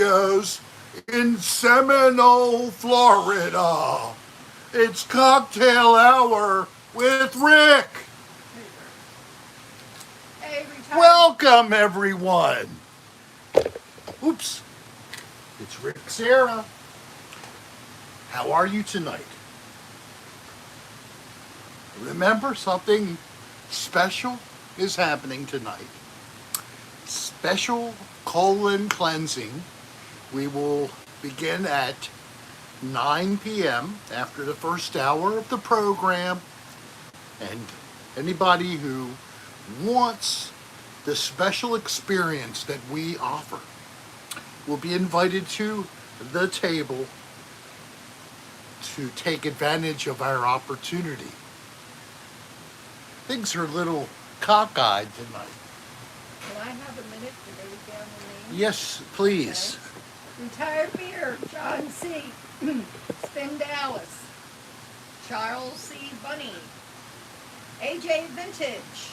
studios in Seminole, Florida. It's Cocktail Hour with Rick. Hey, retired. Welcome, everyone. Oops. It's Rick Serra. How are you tonight? Remember, something special is happening tonight. Special colon cleansing. We will begin at 9 p.m. after the first hour of the program. And anybody who wants the special experience that we offer will be invited to the table to take advantage of our opportunity. Things are a little cockeyed tonight. Can I have a minute to go down the name? Yes, please. Okay. Retired Beer, John C. Spin Dallas. Charles C. Bunny. AJ Vintage.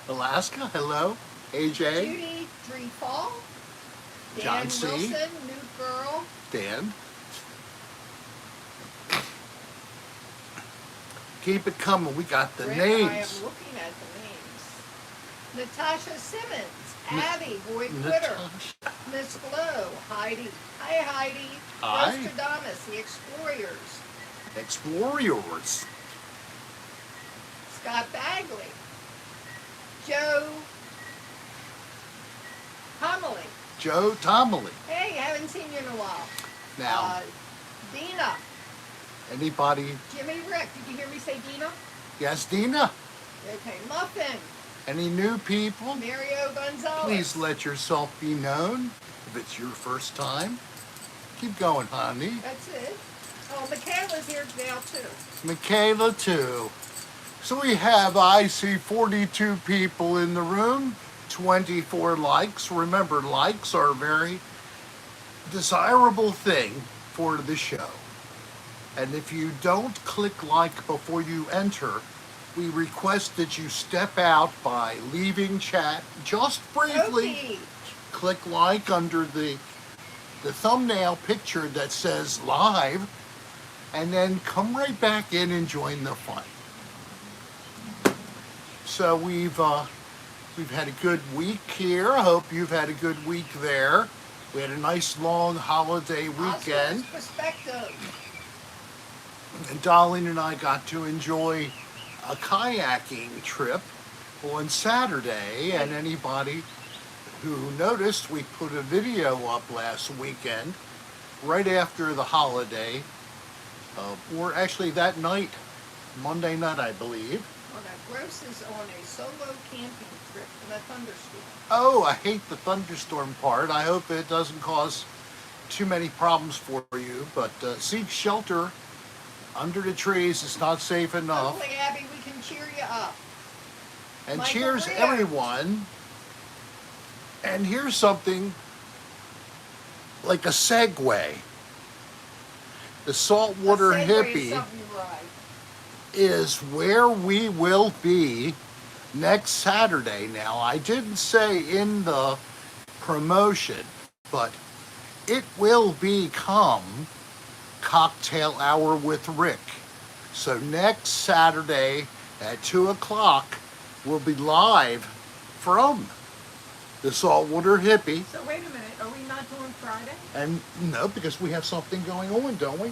Alaska, hello. AJ. Judy Dreefall. Dan John C. Wilson, New Girl. Dan. Keep it coming. We got the Rick, names. I am looking at the names. Natasha Simmons. Abby, Boy Quitter. Miss Glow. Heidi. Hi, Heidi. Hi. Nostradamus, The Explorers. Explorers. Scott Bagley. Joe Homily. Joe Tomley. Hey, haven't seen you in a while. Now, Dina. anybody? Jimmy Rick. Did you hear me say Dina? Yes, Dina. Okay. Muffin. Any new people? Mario Gonzalez. Please let yourself be known if it's your first time. Keep going, honey. That's it. Oh, Michaela's here now, too. Michaela, too. So we have, I see 42 people in the room, 24 likes. Remember, likes are a very desirable thing for the show. And if you don't click like before you enter, we request that you step out by leaving chat just briefly. Okay. Click like under the thumbnail picture that says live, and then come right back in and join the fun. So we've had a good week here. I hope you've had a good week there. We had a nice long holiday weekend. Oscar's Perspective. And Darlene and I got to enjoy a kayaking trip on Saturday, and anybody who noticed, we put a video up last weekend right after the holiday, or actually that night, Monday night, I believe. Well, now, Gross is on a solo camping trip in a thunderstorm. Oh, I hate the thunderstorm part. I hope it doesn't cause too many problems for you, but seek shelter under the trees. It's not safe enough. Hopefully, Abby, we can cheer you up. And Michael cheers, Rick. everyone. And here's something like a segue. The saltwater A segue is hippie something you ride. is where we will be next Saturday. Now, I didn't say in the promotion, but it will become Cocktail Hour with Rick. So next Saturday at 2 o'clock, we'll be live from the Saltwater Hippie. So wait a minute, are we not doing Friday? And no, because we have something going on, don't we?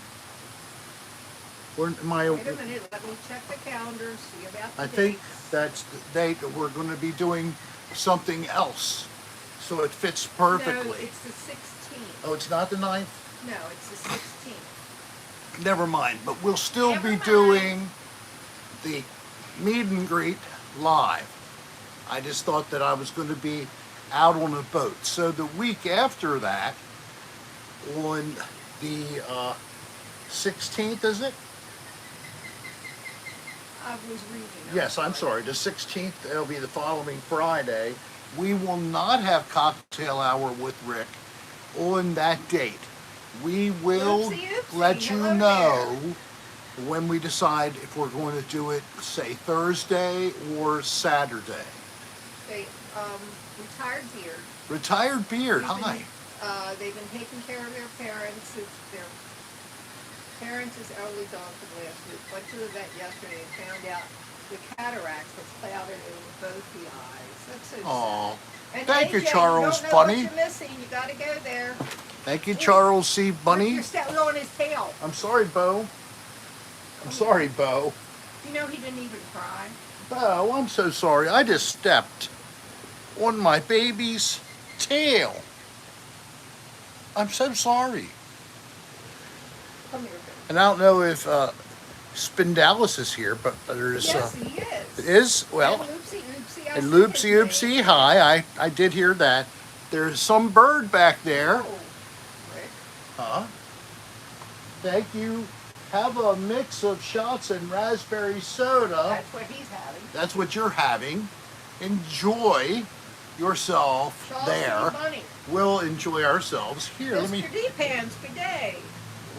Wait a minute, let me check the calendar, see about the I think dates. that's the date that we're going to be doing something else. So it fits perfectly. No, it's the 16th. Oh, it's not the 9th? No, it's the 16th. Never mind. But we'll still Never be mind. doing the meet and greet live. I just thought that I was going to be out on a boat. So the week after that, on the 16th, is it? I was reading. Yes, I'm sorry. The 16th, it'll be the following Friday. We will not have Cocktail Hour with Rick on that date. We will Oopsie, oopsie. let you Hello know when we decide if we're going to do it, say, Thursday or Saturday. Okay, Retired Beard, Retired beard. He's been- Hi. They've been taking care of their parents. Their parents is elderly dog for the last week. Went to the vet yesterday and found out the cataracts that's clouded over both the eyes. That's so Aw. sad. And Thank you, AJ, Charles you don't know Bunny. what you're missing. You got to go there. Thank you, Charles C. Bunny. You're stepping on his tail. I'm sorry, Bo. I'm sorry, Bo. You know he didn't even cry. Bo, I'm so sorry. I just stepped on my baby's tail. I'm so sorry. Come here, Ben. And I don't know if Spindalis is here, but there's... Yes, he is. It is? Well, And Loopsy Oopsy. I and see Loopsy his name. Oopsy, hi. I did hear that. There's some bird back there. Oh, Rick. Huh? Thank you. Have a mix of shots and raspberry soda. That's what he's having. That's what you're having. Enjoy yourself Charles there. C. Bunny. We'll enjoy ourselves here. Let me. Mr. D-Pants, good day.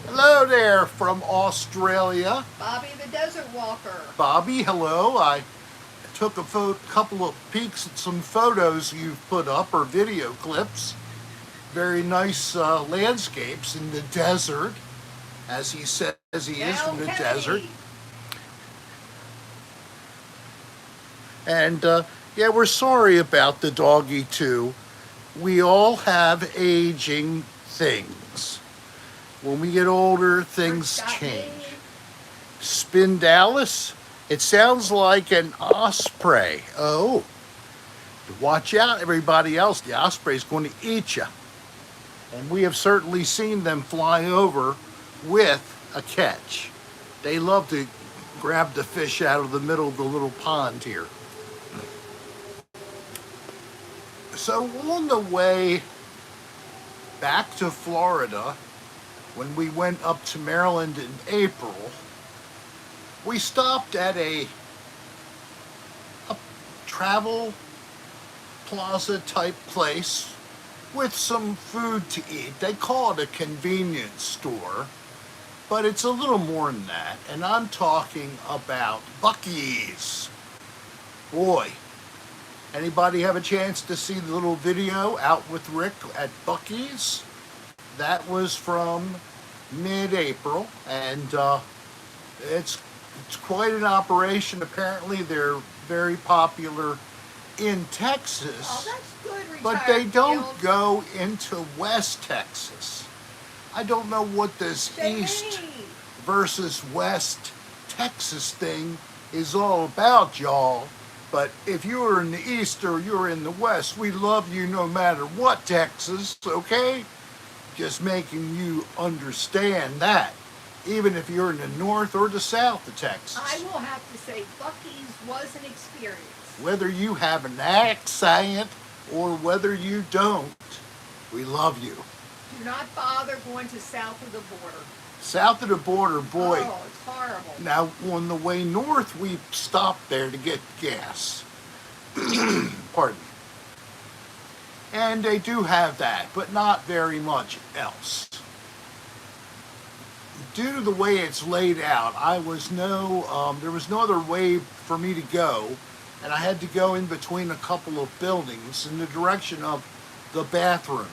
Hello there from Australia. Bobby the Desert Walker. Bobby, hello. I took a couple of peeks at some photos you've put up, or video clips. Very nice landscapes in the desert, as he says he is from the Al desert. Kennedy. And yeah, we're sorry about the doggy too. We all have aging things. When we get older, things Got me. change. Spindalis, it sounds like an osprey. Oh, watch out, everybody else. The osprey's going to eat you. And we have certainly seen them fly over with a catch. They love to grab the fish out of the middle of the little pond here. So on the way back to Florida, when we went up to Maryland in April, we stopped at a travel plaza type place with some food to eat. They call it a convenience store, but it's a little more than that. And I'm talking about Buc-ee's. Boy, anybody have a chance to see the little video Out with Rick at Buc-ee's? That was from mid-April, and it's quite an operation. Apparently, they're very popular in Texas, Oh, that's good, but they retired don't Gills. go into West Texas. I don't know what this East Say me. versus West Texas thing is all about, y'all. But if you're in the East or you're in the West, we love you no matter what, Texas, okay? Just making you understand that, even if you're in the North or the South of Texas. I will have to say, Buc-ee's was an experience. Whether you have an accent or whether you don't, we love you. Do not bother going to south of the border. South of the border, boy. Oh, it's horrible. Now, on the way north, we stopped there to get gas. Pardon me. And they do have that, but not very much else. Due to the way it's laid out, there was no other way for me to go, and I had to go in between a couple of buildings in the direction of the bathroom.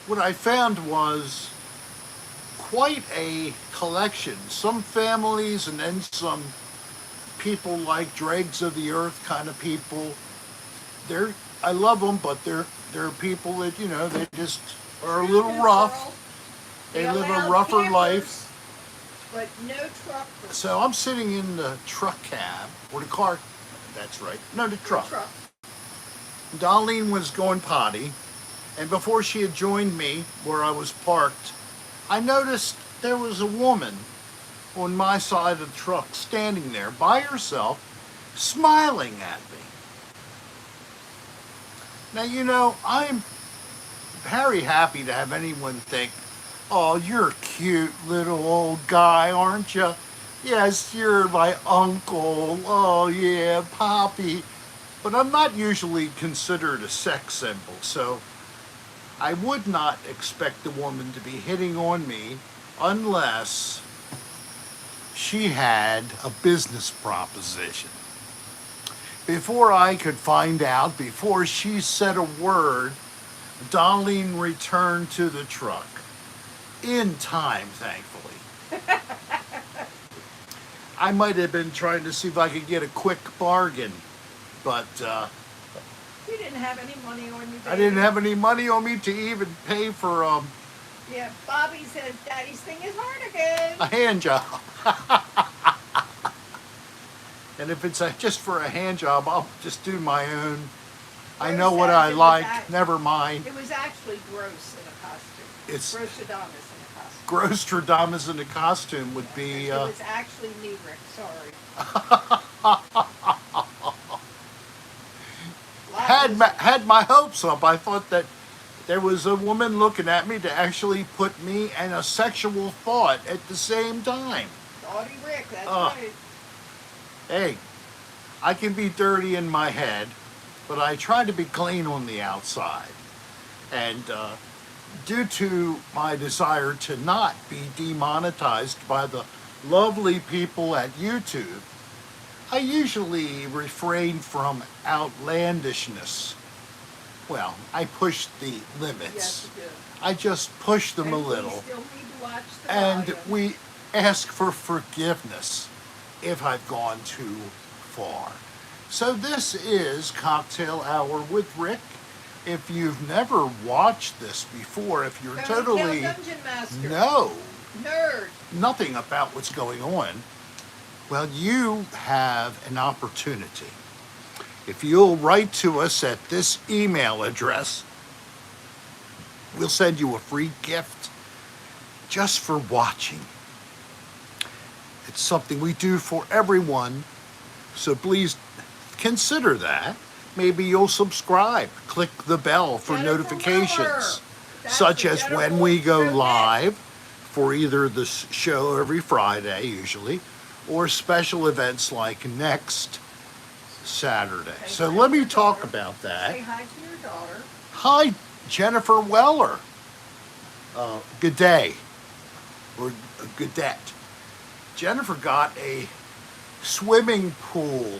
What I found was quite a collection. Some families and then some people like dregs of the earth kind of people. I love them, but they're people that, you know, they just are a little rough. They live a rougher life. But no truckers. So I'm sitting in the truck cab, or the car, that's right. No, the truck. Darlene was going potty, and before she had joined me where I was parked, I noticed there was a woman on my side of the truck standing there by herself, smiling at me. Now, you know, I'm very happy to have anyone think, oh, you're a cute little old guy, aren't you? Yes, you're my uncle. Oh, yeah, Poppy. But I'm not usually considered a sex symbol, so I would not expect the woman to be hitting on me unless she had a business proposition. before I could find out, before she said a word, Darlene returned to the truck. In time, thankfully. I might have been trying to see if I could get a quick bargain, but You didn't have any money on you, baby. I didn't have any money on me to even pay for Yeah, Bobby says Daddy's thing is hard again. a hand job. And if it's just for a hand job, I'll just do my own. I know what I like. Never mind. It was actually gross in a costume. It's Grosstradamus in a costume. Grosstradamus in a costume would be. It was actually me, Rick. Sorry. Had my hopes up. I thought that there was a woman looking at me to actually put me and a sexual thought at the same time. Naughty Rick, that's right. Hey, I can be dirty in my head, but I try to be clean on the outside. And due to my desire to not be demonetized by the lovely people at YouTube, I usually refrain from outlandishness. Well, I push the limits. Yes, you do. I just push them a And little. we still need to watch the And volume. we ask for forgiveness if I've gone too far. So this is Cocktail Hour with Rick. If you've never watched this before, if you're Fairy totally Tale Dungeon Master. Nerd. nothing about what's going on, well, you have an opportunity. If you'll write to us at this email address, we'll send you a free gift just for watching. It's something we do for everyone, so please consider that. Maybe you'll subscribe, click the bell for Jennifer notifications, Miller. That's such the as Jennifer when we go Miller. live for either the show every Friday usually, or special events like next Saturday. So let me talk about that. Say hi to your daughter. Hi, Jennifer Weller. Good day, or goodette. Jennifer got a swimming pool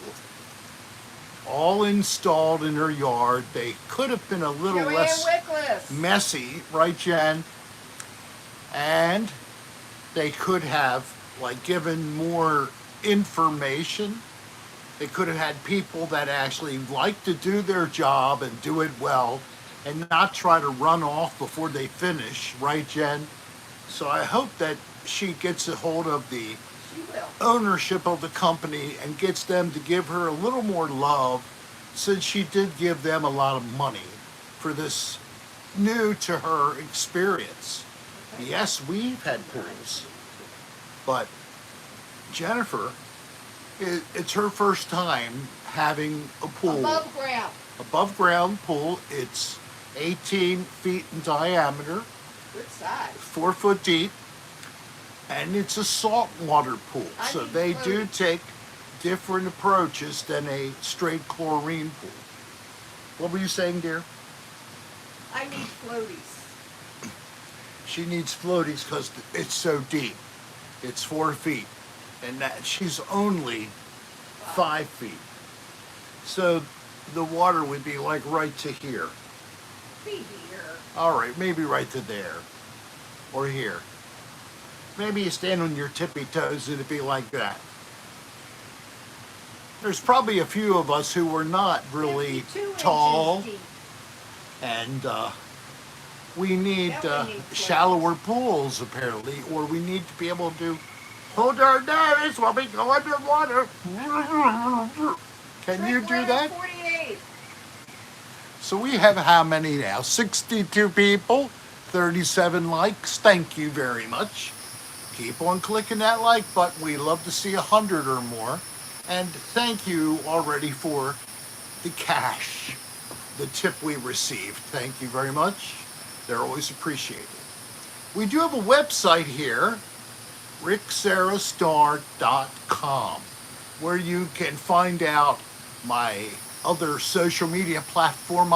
all installed in her yard. They could have been a little Joanne less Wickless. messy, right, Jen? And they could have given more information. They could have had people that actually like to do their job and do it well and not try to run off before they finish, right, Jen? So I hope that she gets a hold of the She will. ownership of the company and gets them to give her a little more love, since she did give them a lot of money for this new to her experience. Yes, we've had pools, but Jennifer, it's her first time having a pool. Above ground. Above ground pool. It's 18 feet in diameter, Good size. 4 foot deep, and it's a saltwater pool. I So need they do floaties. take different approaches than a straight chlorine pool. What were you saying, dear? I need floaties. She needs floaties because it's so deep. It's 4 feet, and that she's only 5 feet. So the water would be like right to here. Be here. All right, maybe right to there, or here. Maybe you stand on your tippy toes and it'd be like that. There's probably a few of us who were not really 52 tall, inches deep. and we need Yeah, we need shallower pools apparently, or we need to be able to hold our nose while we go underwater. Can you Trick do round that? 48. So we have how many now? 62 people, 37 likes. Thank you very much. Keep on clicking that like button. We love to see 100 or more. And thank you already for the cash, the tip we received. Thank you very much. They're always appreciated. We do have a website here, ricksarahstar.com, where you can find out my other social media platform,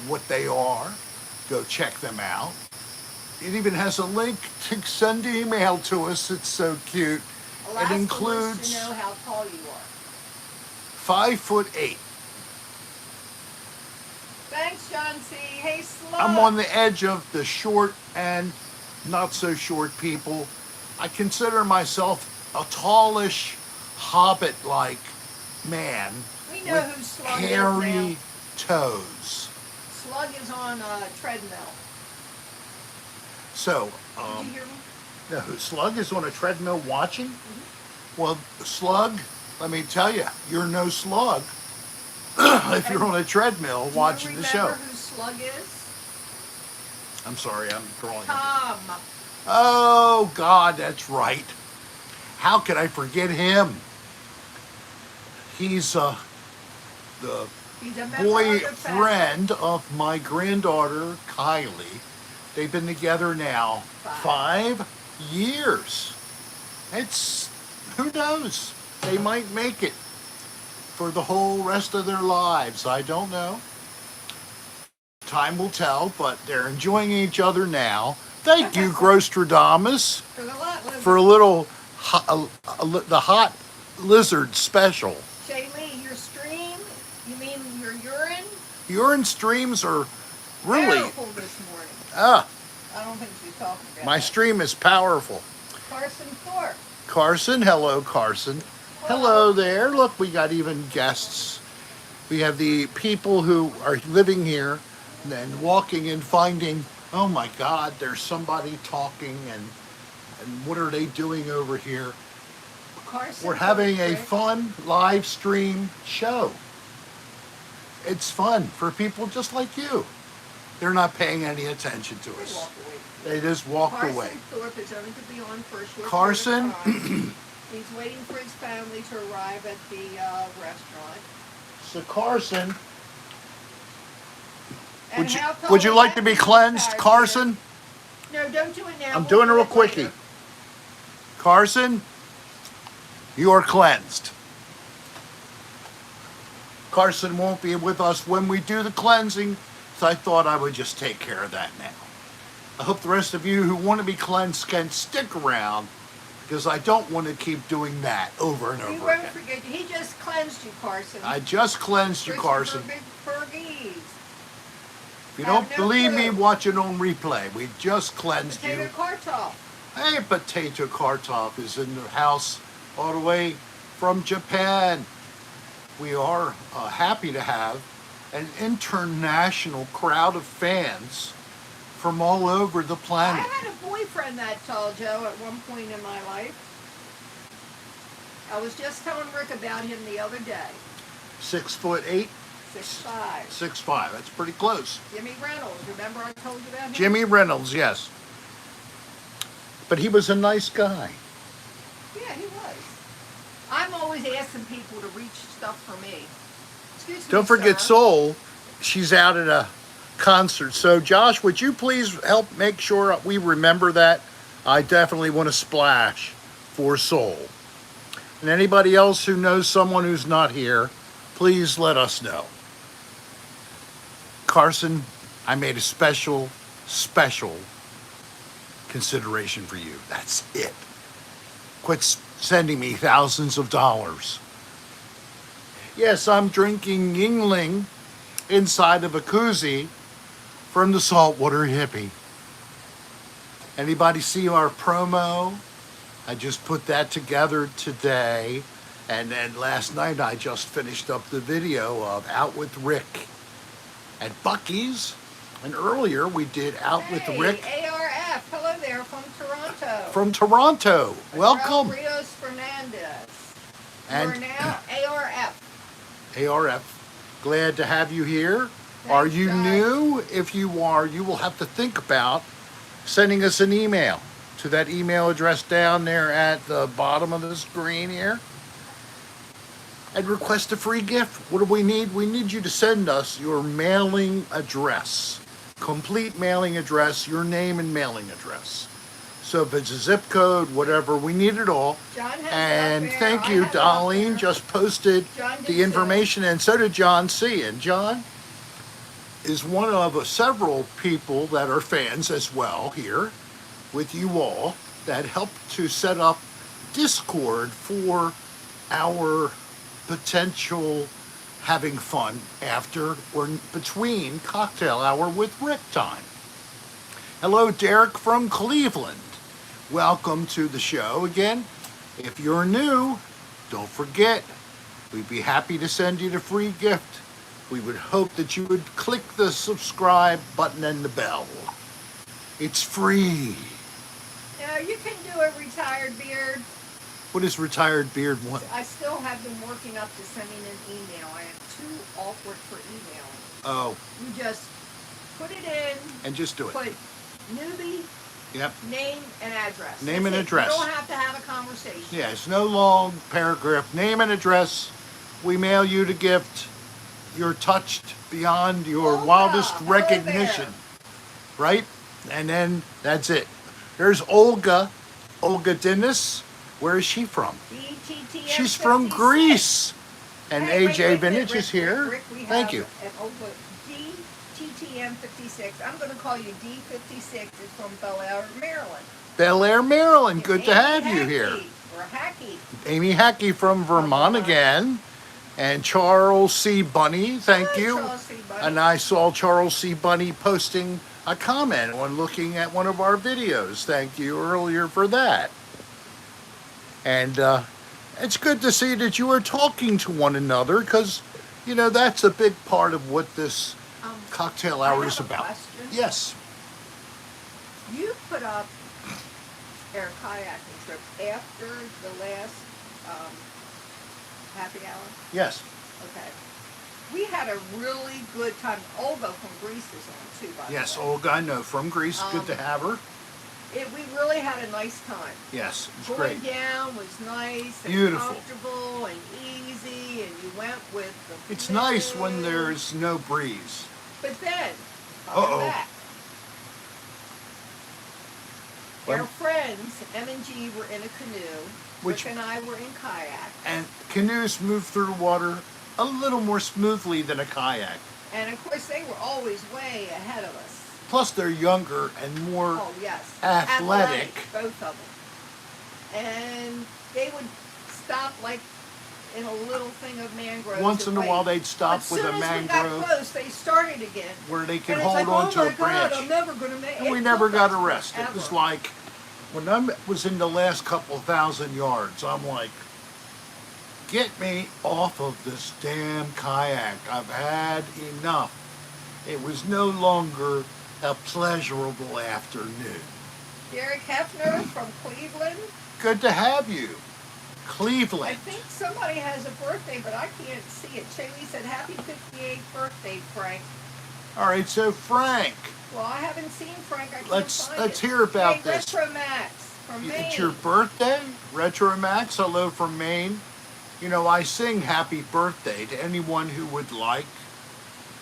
what they are. Go check them out. It even has a link to send email to us. It's so cute. Alaska includes- wants to know how tall you are. 5'8". Thanks, John C. Hey, Slug. I'm on the edge of the short and not so short people. I consider myself a tallish, hobbit-like man We know with who Slug is hairy now. toes. Slug is on a treadmill. So, Did you hear me? no, Slug is on a treadmill watching? Well, Slug, let me tell you, you're no slug if you're on a treadmill watching the show. Do you remember who Slug is? I'm sorry, I'm drawing. Tom. Oh, God, that's right. How could I forget him? He's the He's a member of the family. boyfriend of my granddaughter, Kylie. They've been together now 5 years. It's, who knows? They might make it for the whole rest of their lives. I don't know. Time will tell, but they're enjoying each other now. Thank you, Grostradamus, For the lot lizard. for a little the hot lizard special. Shailene, your stream? You mean your urine? Urine streams are really, Powerful this morning. ah, I don't think she's talking about my that. stream is powerful. Carson Thorpe. Carson, hello, Carson. Hello there. Look, we got even guests. We have the people who are living here and walking and finding, oh my God, there's somebody talking and what are they doing over here? Carson We're having a Thorpe. fun live stream show. It's fun for people just like you. They're not paying any attention to They us. walk away. They just walked Carson away. Thorpe is only to be on for a short Carson, period of time. He's waiting for his family to arrive at the restaurant. so Carson, And how come would you the like to be Baptist cleansed, guys Carson? here- No, don't do it now. I'm We'll doing do a real it quickie. later. Carson, you are cleansed. Carson won't be with us when we do the cleansing, so I thought I would just take care of that now. I hope the rest of you who want to be cleansed can stick around, because I don't want to keep doing that over and He over won't again. forget. He just cleansed you, Carson. I just cleansed you, Carson. Big Fergies. If you have don't no believe me, clue. watch it on replay. We just cleansed Potato you. Kartoff. Hey, Potato Kartoff is in the house all the way from Japan. We are happy to have an international crowd of fans from all over the I planet. had a boyfriend that tall, Joe, at one point in my life. I was just telling Rick about him the other day. 6'8", 6'5". 6'5". That's pretty close. Jimmy Reynolds. Remember I told you about him? Jimmy Reynolds, yes. But he was a nice guy. Yeah, he was. I'm always asking people to reach stuff for me. Excuse me, Don't forget sir. Soul. She's out at a concert. So, Josh, would you please help make sure we remember that? I definitely want to splash for Soul. And anybody else who knows someone who's not here, please let us know. Carson, I made a special consideration for you. That's it. Quit sending me thousands of dollars. Yes, I'm drinking Yingling inside of a koozie from the Saltwater Hippie. Anybody see our promo? I just put that together today. And then last night I just finished up the video of Out with Rick at Buc-ee's. And earlier we did Out with Rick ARF. Hello there from Toronto. from Toronto. Welcome. Rios Fernandez. And We're now ARF. ARF, glad to have you here. Are Thanks, you guys. new? If you are, you will have to think about sending us an email to that email address down there at the bottom of the screen here and request a free gift. What do we need? We need you to send us your mailing address, complete mailing address, your name and mailing address. So if it's a zip code, whatever, we need it all. John has it And up there. thank I you, have it up Darlene there. just posted John did the too. information, and so did John C. And John is one of several people that are fans as well here with you all that helped to set up Discord for our potential having fun after or between cocktail hour with Rick time. Hello, Derek from Cleveland. Welcome to the show again. If you're new, don't forget, we'd be happy to send you the free gift. We would hope that you would click the subscribe button and the bell. It's free. Now, you can do a retired beard. What is retired beard want? I still have been working up to sending an email. I am too awkward for emailing. Oh, You just put it in, and just do it. put newbie, Yep. name, and address. Name and That's it. address. You don't have to have a conversation. Yeah, it's no long paragraph. Name and address. We mail you the gift. You're touched beyond your Olga, wildest hello recognition. there. Right? And then that's it. There's Olga. Olga Dennis.Here is she from? BTTM She's from 56. Greece. And Hey, AJ wait, Vintage Rick, is here. Rick, we Thank have you. An Olga DTTM 56. I'm going to call you D56. It's from Bel Air, Maryland. Bel Air, Maryland. And Good to Amy have you Hackey, here. Or Hackey. Amy Hackey from Vermont Vermont. again. And Charles C. Bunny, thank Hi, you. Charles C. Bunny. And I saw Charles C. Bunny posting a comment on looking at one of our videos. Thank you earlier for that. And it's good to see that you are talking to one another because, you know, that's a big part of what this cocktail I hour have is a about. question. Yes. You put up our kayaking trip after the last happy hour? Yes. Okay. We had a really good time. Olga from Greece is on too, by Yes, the way. Olga, I know from Greece. Good to have her. We really had a nice time. Yes, it's Going great. down was nice and Beautiful. comfortable and easy, and you went with the It's nice when flow. there's no breeze. But then, Uh-oh. back. Well- Our friends, M and G, were in a canoe. Which- Rick and I were in kayak. And canoes move through water a little more smoothly than a kayak. And of course, they were always way ahead of us. Plus, they're younger and more Oh, yes. athletic. Both of them. And they would stop like in a little thing of mangroves. Once and in a wait. while, they'd stop But with a soon as we mangrove got close, they started again. where they could And it's hold like, on to oh a my branch. God, I'm never going to make it. And we It never took got us arrested. It was forever. like, when I was in the last couple thousand yards, I'm like, get me off of this damn kayak. I've had enough. It was no longer a pleasurable afternoon. Derek Hefner from Cleveland. Good to have you. I Cleveland. think somebody has a birthday, but I can't see it. Chaley said, happy 58th birthday, Frank. All right, so Frank, Well, I haven't seen Frank. I can't let's find it. hear about hey, this. Retro Max from Maine. It's your birthday? Retro Max, hello from Maine. You know, I sing happy birthday to anyone who would like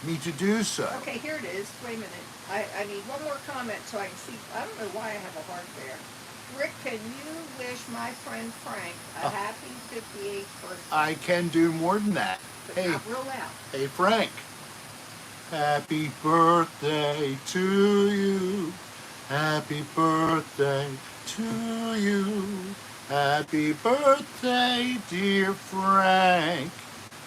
me to do so. Okay, here it is. Wait a minute. I need one more comment so I can see. I don't know why I have a heart there. Rick, can you wish my friend Frank a happy 58th birthday? I can do more than that. But Hey, not real loud. hey Frank. Happy birthday to you. Happy birthday to you. Happy birthday, dear Frank.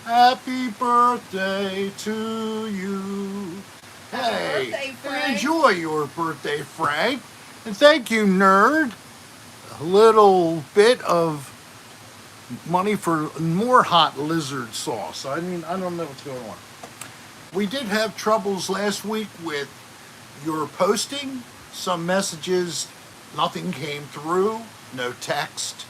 Happy birthday to you. Happy birthday, Frank. Enjoy your birthday, Frank. And thank you, nerd. A little bit of money for more hot lizard sauce. I mean, I don't know what's going on. We did have troubles last week with your posting. Some messages, nothing came through. No text.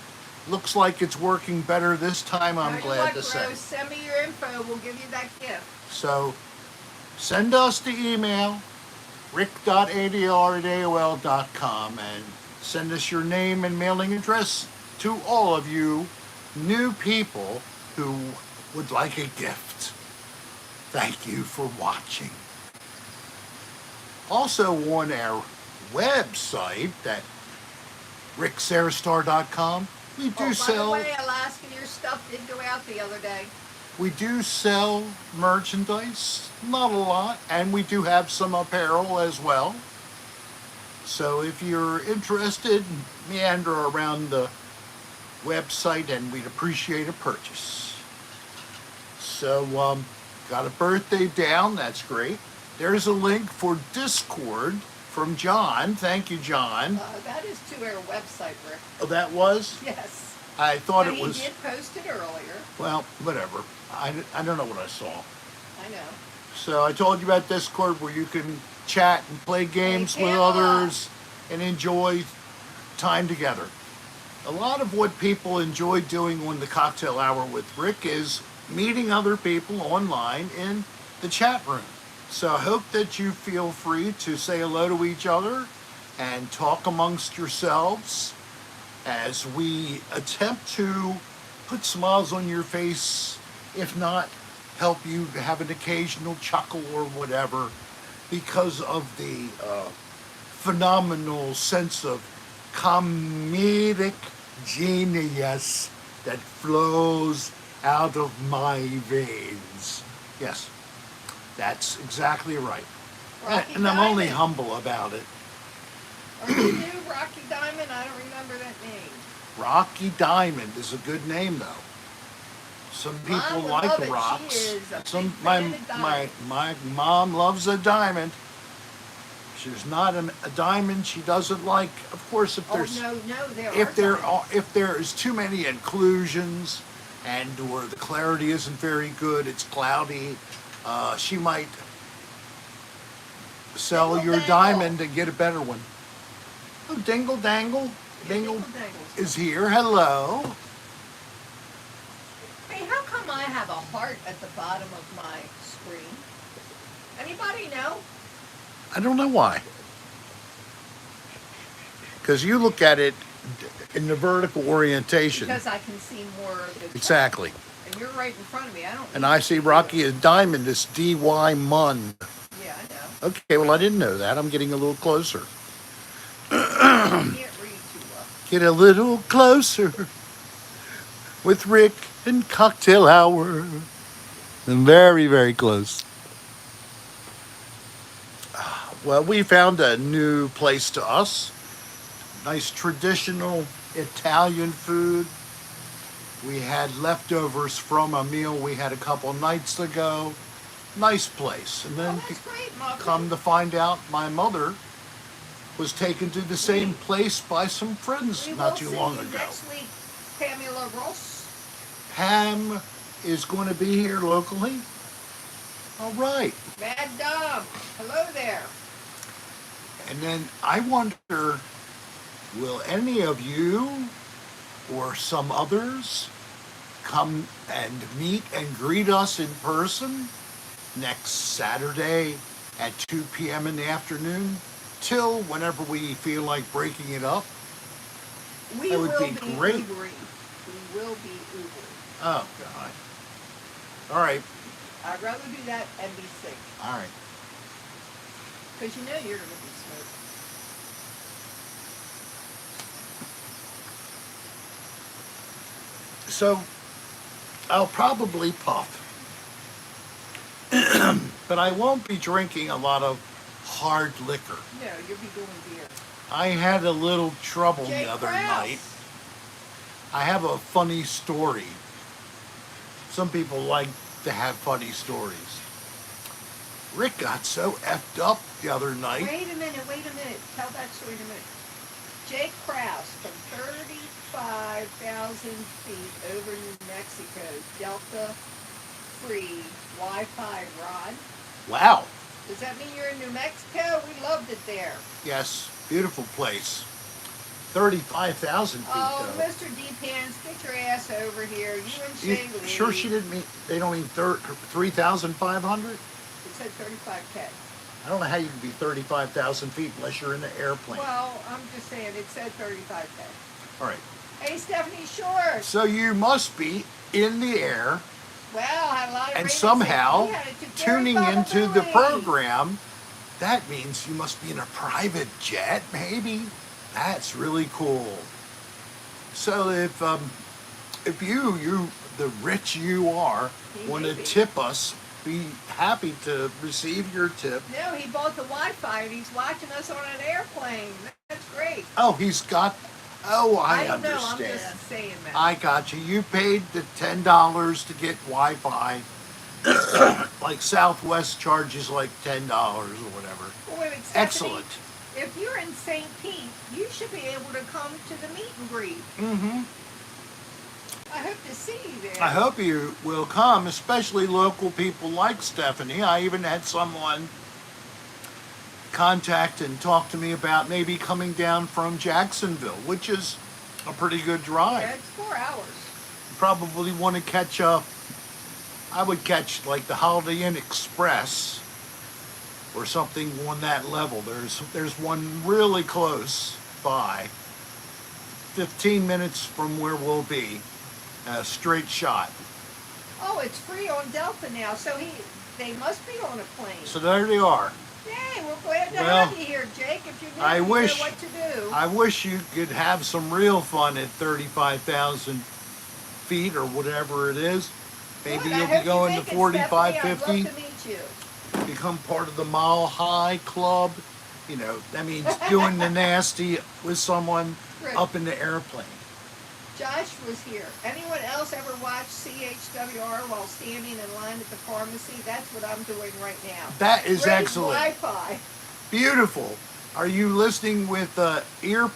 Looks like it's working better this time, I'm Tell you glad what, to say. Rose, send me your info. We'll give you that gift. So send us the email, rick.adr@aol.com, and send us your name and mailing address to all of you new people who would like a gift. Thank you for watching. Also on our website at ricksarastar.com, we do By sell the way, Alaska, your stuff did go out the other day. we do sell merchandise, not a lot, and we do have some apparel as well. So if you're interested, meander around the website and we'd appreciate a purchase. So, got a birthday down. That's great. There's a link for Discord from John. Thank you, John. That is to our website, Rick. Oh, that was? Yes. I thought But it was. he did post it earlier. Well, whatever. I don't know what I saw. I know. So I told you about Discord where you can chat and play games with others and enjoy time together. A lot of what people enjoy doing on the cocktail hour with Rick is meeting other people online in the chat room. So I hope that you feel free to say hello to each other and talk amongst yourselves as we attempt to put smiles on your face, if not help you have an occasional chuckle or whatever, because of the phenomenal sense of comedic genius that flows out of my veins. Yes, that's exactly right. Rocky And I'm only Diamond. humble about it. Are you new, Rocky Diamond? I don't remember that name. Rocky Diamond is a good name, though. Some people Mom would like love it. rocks. She is a Some big fan of my diamonds. mom loves a diamond. She's not a diamond she doesn't like. Of course, if there's no, there if are there diamonds. are, if there is too many inclusions and or the clarity isn't very good, it's cloudy, she might sell Dingle your dangle. diamond and get a better one. Oh, Dingle Dangle. Dingle Dangles. is here. Hello. Hey, how come I have a heart at the bottom of my screen? Anybody know? I don't know why. Because you look at it in the vertical orientation. Because I can see more of the chat. Exactly. And you're right in front of me. I don't. And need I to see you. Rocky as Diamond is D-Y Mun. Yeah, I know. Okay, well, I didn't know that. I'm getting a little closer. I can't read too well. Get a little closer with Rick and Cocktail Hour. I'm very, very close. Well, we found a new place to us. Nice traditional Italian food. We had leftovers from a meal we had a couple nights ago. Nice place. And then That's great, Mom. come to find out, my mother was taken to the same place by some friends We will not too see long you ago. next week, Pamela Ross. Pam is going to be here locally. All right. Mad Dog. Hello there. And then I wonder, will any of you or some others come and meet and greet us in person next Saturday at 2 p.m. in the afternoon till whenever we feel like breaking it up? We That would will be be great. Ubering. We will be Ubering. Oh, God. All right. I'd rather do that and be sick. All right. Because you know you're going to be smoking. So I'll probably puff. But I won't be drinking a lot of hard liquor. No, you'll be doing beer. I had a little trouble Jay the other Krause. night. I have a funny story. Some people like to have funny stories. Rick got so effed up the other night. Wait a minute. Tell that story in a minute. Jay Krause from 35,000 feet over New Mexico, Delta free Wi-Fi rod. Wow. Does that mean you're in New Mexico? We loved it there. Yes, beautiful place. 35,000 feet Oh, though. Mr. D-Pants, get your ass over here. You and You Shaylee. sure she didn't mean, they don't mean 3,500? It said 35K. I don't know how you can be 35,000 feet unless you're in the airplane. Well, I'm just saying, it said 35K. All right. Hey, Stephanie Shores. So you must be in the air Well, had a lot of and ratings. somehow We had it to Gary tuning into the Bubba Louie. program. That means you must be in a private jet, maybe. That's really cool. So if you the rich you are, want to Maybe. tip us, be happy to receive your tip. No, he bought the Wi-Fi and he's watching us on an airplane. That's great. Oh, he's got. Oh, I don't know. I'm understand. just saying that. I got you. You paid the $10 to get Wi-Fi Like Southwest charges like $10 or whatever. Well, wait a minute, Stephanie, Excellent. if you're in St. Pete, you should be able to come to the meet and greet. Mm-hmm. I hope to see you there. I hope you will come, especially local people like Stephanie. I even had someone contact and talk to me about maybe coming down from Jacksonville, which is a pretty good drive. Yeah, it's 4 hours. Probably want to catch I would catch like the Holiday Inn Express or something on that level. There's one really close by, 15 minutes from where we'll be, a straight shot. Oh, it's free on Delta now, so they must be on a plane. So there they are. Yay, we're glad to Well, have you here, Jake. If you're new, I you wish- know what to do. I wish you could have some real fun at 35,000 feet or whatever it is. Maybe Good, I you'll hope be going you to make it, 45, Stephanie. 50. I'd love to meet you. Become part of the Mile High Club. You know, that means doing the nasty with someone Good. up in the airplane. Josh was here. Anyone else ever watch CHWR while standing in line at the pharmacy? That's what I'm doing right now. That is Great excellent. Wi-Fi. Beautiful. Are you listening with ear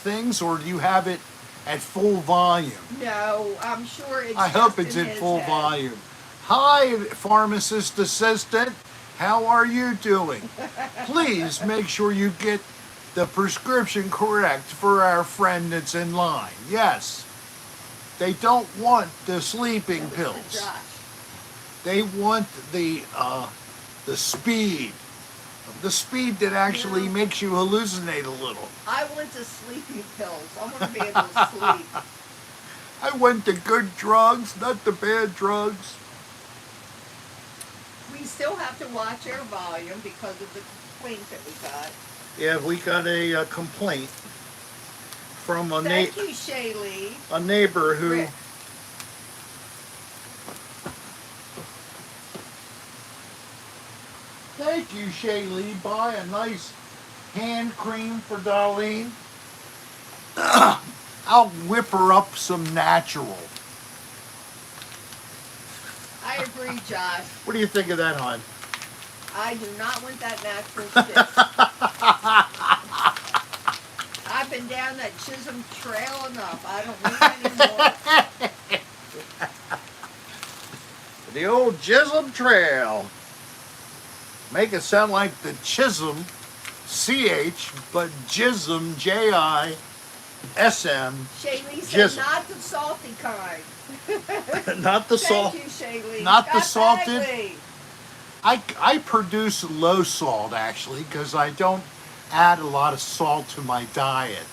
things or do you have it at full volume? No, I'm sure it's I hope just it's in at his full head. volume. Hi, pharmacist assistant. How are you doing? Please make sure you get the prescription correct for our friend that's in line. Yes. They don't want the sleeping That was pills. for Josh. They want the speed. The speed that actually Yeah. makes you hallucinate a little. I want the sleeping pills. I want to be able to sleep. I want the good drugs, not the bad drugs. We still have to watch our volume because of the complaint that we got. Yeah, we got a complaint from Thank you, Shaylee. a neighbor who Rick. Thank you, Shaylee. Buy a nice hand cream for Darlene. I'll whip her up some natural. I agree, Josh. What do you think of that, hon? I do not want that natural stick. I've been down that Chisholm Trail enough. I don't need any more. The old Chisholm Trail. Make it sound like the Chisholm, CH, but Jism, Jism. Shaylee said Chisholm. not the salty kind. Not the salt. Thank you, Shaylee. Not the Scott salted? Bagley. I produce low salt actually because I don't add a lot of salt to my diet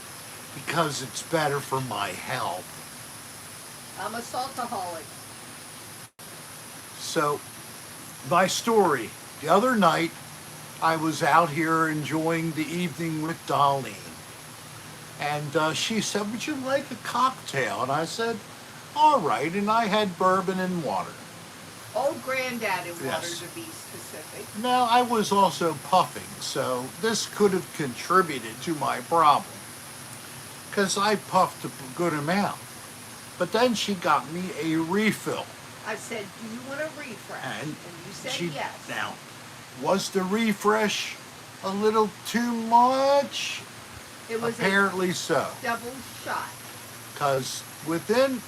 because it's better for my health. I'm a saltaholic. So, my story. The other night, I was out here enjoying the evening with Darlene. And she said, would you like a cocktail? And I said, all right. And I had bourbon and water. Old granddaddy water Yes. to be specific. Now, I was also puffing, so this could have contributed to my problem. Because I puffed a good amount. But then she got me a refill. I said, do you want a refresh? And you said she, yes. now, was the refresh a little too much? It was Apparently so. a double shot. Because within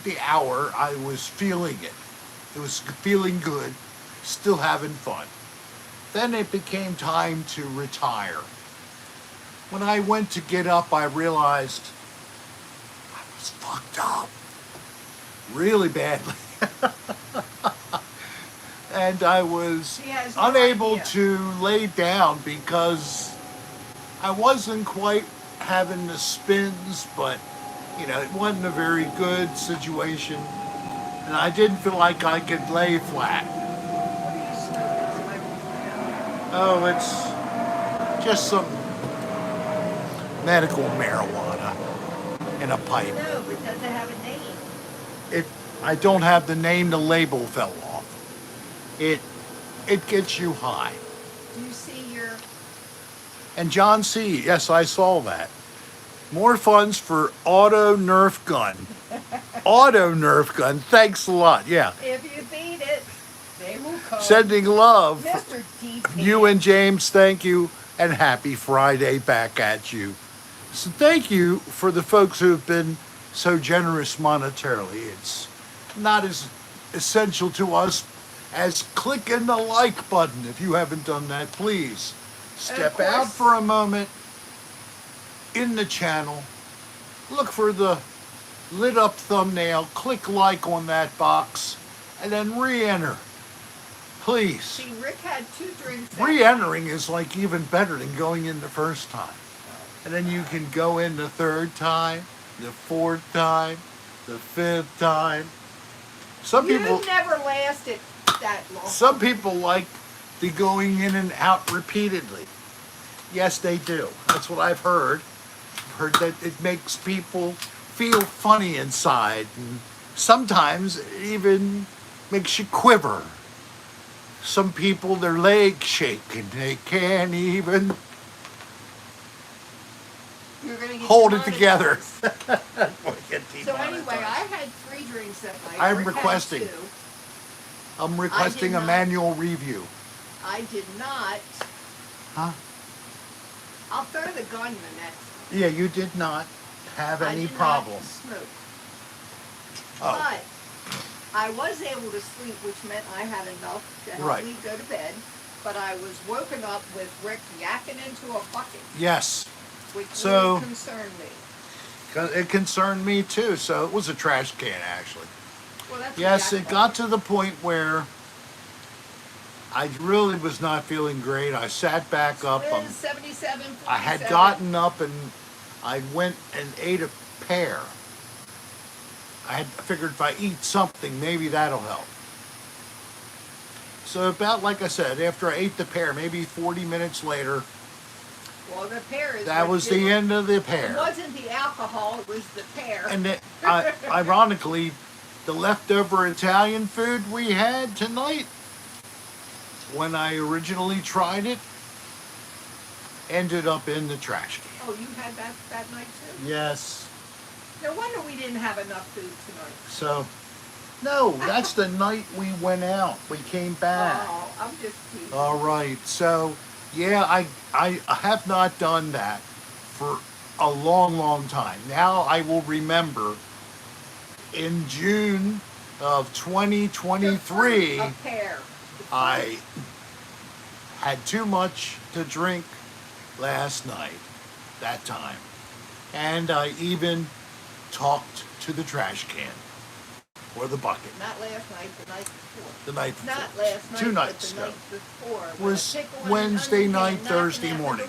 the hour, I was feeling it. It was feeling good, still having fun. Then it became time to retire. When I went to get up, I realized I was fucked up. Really badly. And I was She has no unable idea. to lay down because I wasn't quite having the spins, but you know, it wasn't a very good situation. And I didn't feel like I could lay flat. What are you smoking? It's my Oh, it's just some medical marijuana in a pipe. No, but does it have a name? I don't have the name, the label fell off. It gets you high. Do you see your... And John C., yes, I saw that. More funds for auto Nerf gun. Auto Nerf gun, thanks a lot, yeah. If you beat Sending love. Mr. Deep. You and James, thank you, and happy Friday back at you. So thank you for the folks who have been so generous monetarily. It's not as essential to us as clicking the like button. If you haven't done that, please step out for a moment in the channel, look for the lit up thumbnail, click like on that box, and then re-enter. Please. See, Rick had 2 drinks. Re-entering is like even better than going in the first time. And then you can go in the 3rd time, the 4th time, the 5th time. Some people never lasted that long. Some people like the going in and out repeatedly. Yes, they do. That's what I've heard. I've heard that it makes people feel funny inside, and sometimes it even makes you quiver. Some people, their legs shake and they can't even hold it together. So anyway, I had 3 drinks that night. I'm Rick had requesting. 2. I'm requesting a not. manual review. I did not. Huh? I'll throw the gunman next. Yeah, you did not have I any did problem. Not smoke. Oh. But I was able to sleep, which meant I had enough to help me go to bed. But I was woken up with Rick yakking into a bucket. Yes. Which So, really concerned me. It concerned me too. So it was a trash can, actually. Well, that's Yes, a yak it got bucket. to the point where I really was not feeling great. I sat back up. It is 77, I had gotten up and I went and ate a pear. I had figured if I eat something, maybe that'll help. So about, like I said, after I ate the pear, maybe 40 minutes later, well, the pear is that was the end of the pear. It wasn't the alcohol, it was the pear. And ironically, the leftover Italian food we had tonight, when I originally tried it, ended up in the trash can. Oh, you had that night too? Yes. No wonder we didn't have enough food tonight. So, no, that's the night we went out. We came back. Oh, I'm just teasing. All right. So, yeah, I have not done that for a long, long time. Now I will remember in June of 2023, A pear. I had too much to drink last night, that time. And I even talked to the trash can or the bucket. Not last night, the night before. The night before. Not last night, 2 but nights the ago. night before. It was Wednesday night, Thursday morning.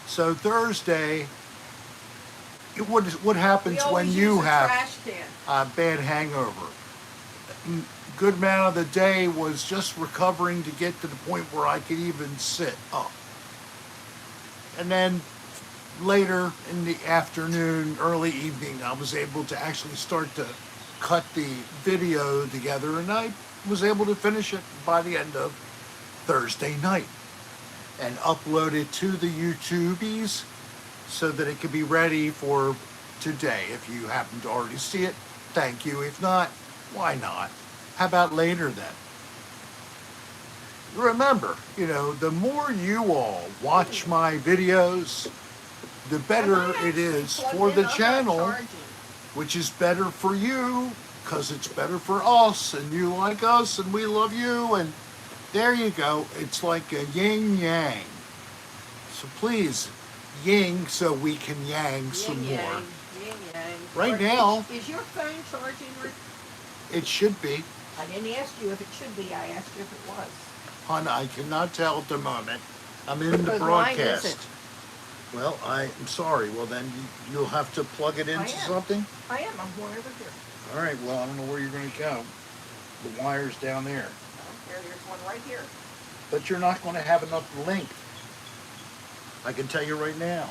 So Thursday, what happens when you have a bad hangover? Good amount of the day was just recovering to get to the point where I could even sit up. And then later in the afternoon, early evening, I was able to actually start to cut the video together, and I was able to finish it by the end of Thursday night and upload it to the YouTubies so that it could be ready for today. If you happen to already see it, thank you. If not, why not? How about later then? Remember, the more you all watch my videos, the better it is for the channel, which is better for you because it's better for us, and you like us and we love you, and there you go. It's like a yin yang. So please, yin so we can yang some more. Yin yang. Right now, Is your phone charging, Rick? it should be. I didn't ask you if it should be, I asked you if it was. Hon, I cannot tell at the moment. I'm in the Because mine broadcast. isn't. Well, I'm sorry. Well, then you'll have to plug it into something? I am. I'm going over here. All right. Well, I don't know where you're going to go. The wire's down there. There's one right here. But you're not going to have enough length. I can tell you right now.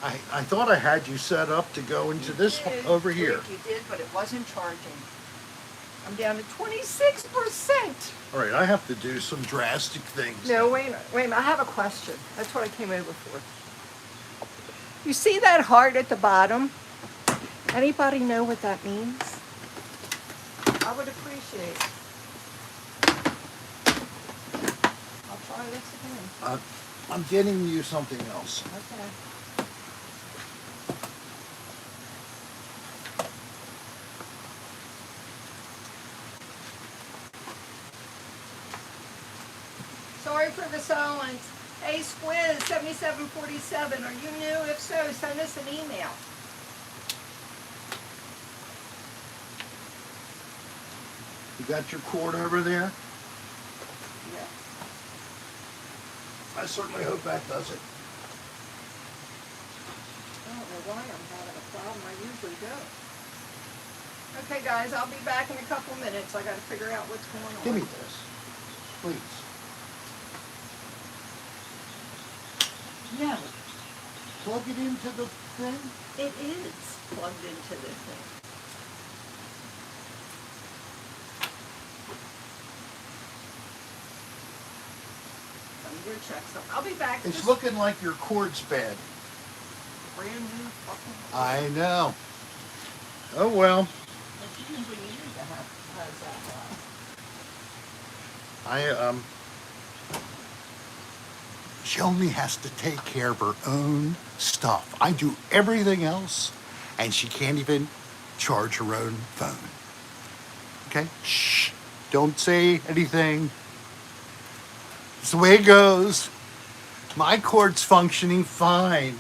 I thought I had you set up to go into this one over here. You did, but it wasn't charging. I'm down to 26%. All right, I have to do some drastic things. No, wait a minute. I have a question. That's what I came over for. You see that heart at the bottom? Anybody know what that means? I would appreciate it. I'll try this again. I'm getting you something else. Okay. Sorry for the silence. Hey, Squiz 7747, are you new? If so, send us an email. You got your cord over there? Yeah. I certainly hope that does it. I don't know why I'm having a problem. I usually do. Okay, guys, I'll be back in a couple minutes. I got to figure out what's going on. Give me this, please. No, Plug it into the thing. it is plugged into this thing. Let me go check something. I'll be back. It's Just looking like your cord's bad. brand new fucking. I know. Oh well. It's usually you that has that. She only has to take care of her own stuff. I do everything else, and she can't even charge her own phone. Okay? Shh. Don't say anything. It's the way it goes. My cord's functioning fine.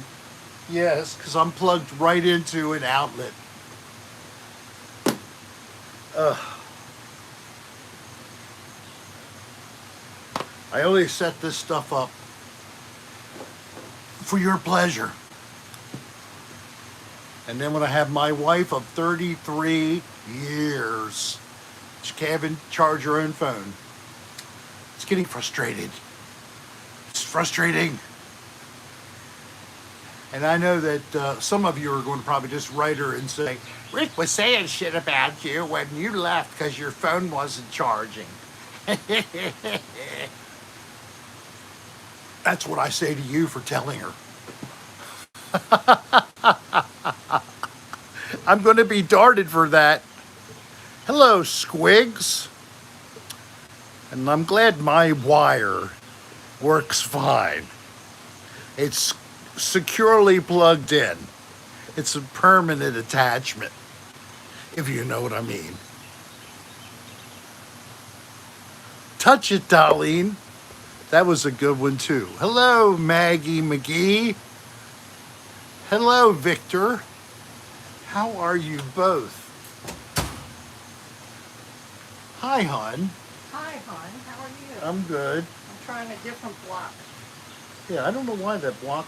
Yes, because I'm plugged right into an outlet. I only set this stuff up for your pleasure. And then when I have my wife of 33 years, she can't even charge her own phone. It's getting frustrated. It's frustrating. And I know that some of you are going to probably just write her and say, Rick was saying shit about you when you left because your phone wasn't charging. That's what I say to you for telling her. I'm going to be darted for that. Hello, Squigs. And I'm glad my wire works fine. It's securely plugged in. It's a permanent attachment, if you know what I mean. Touch it, Darlene. That was a good one, too. Hello, Maggie McGee. Hello, Victor. How are you both? Hi, hon. Hi, hon. How are you? I'm good. I'm trying a different block. Yeah, I don't know why that block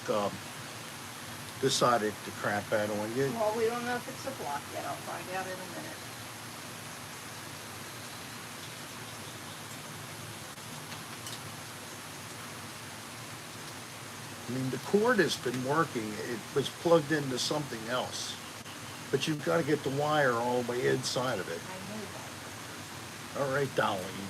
decided to crap out on you. Well, we don't know if it's a block yet. I'll find out in a minute. I mean, the cord has been working. It was plugged into something else. But you've got to get the wire all the way inside of it. I knew that. All right, Darlene.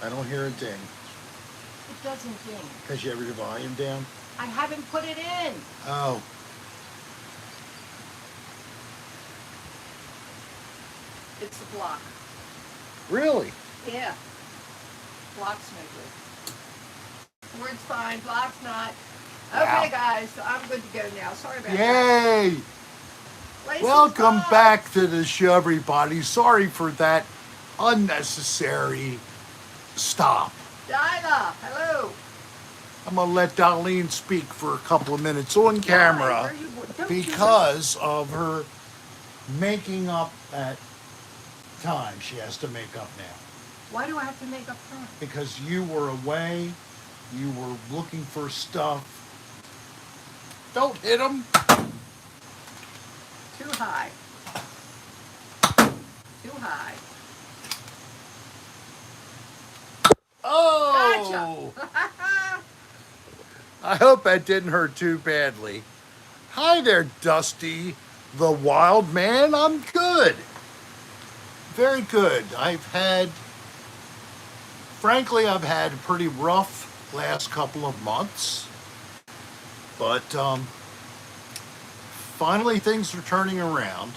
I don't hear a ding. It doesn't ding. Because you have your volume down? I haven't put it in. Oh. It's a block. Really? Yeah. Block's no good. Word's fine. Block's not. Okay, Wow. guys. I'm good to go now. Sorry about that. Yay! Lacey's Welcome box. back to the show, everybody. Sorry for that unnecessary stop. Dinah, hello. I'm going to let Darlene speak for a couple of minutes on camera because of her making up that time she has to make up now. Why do I have to make up time? Because you were away, you were looking for stuff. Don't hit him. Too high. Too high. Oh! Gotcha. I hope that didn't hurt too badly. Hi there, Dusty, the wild man. I'm good. Very good. Frankly, I've had a pretty rough last couple of months. But finally things are turning around.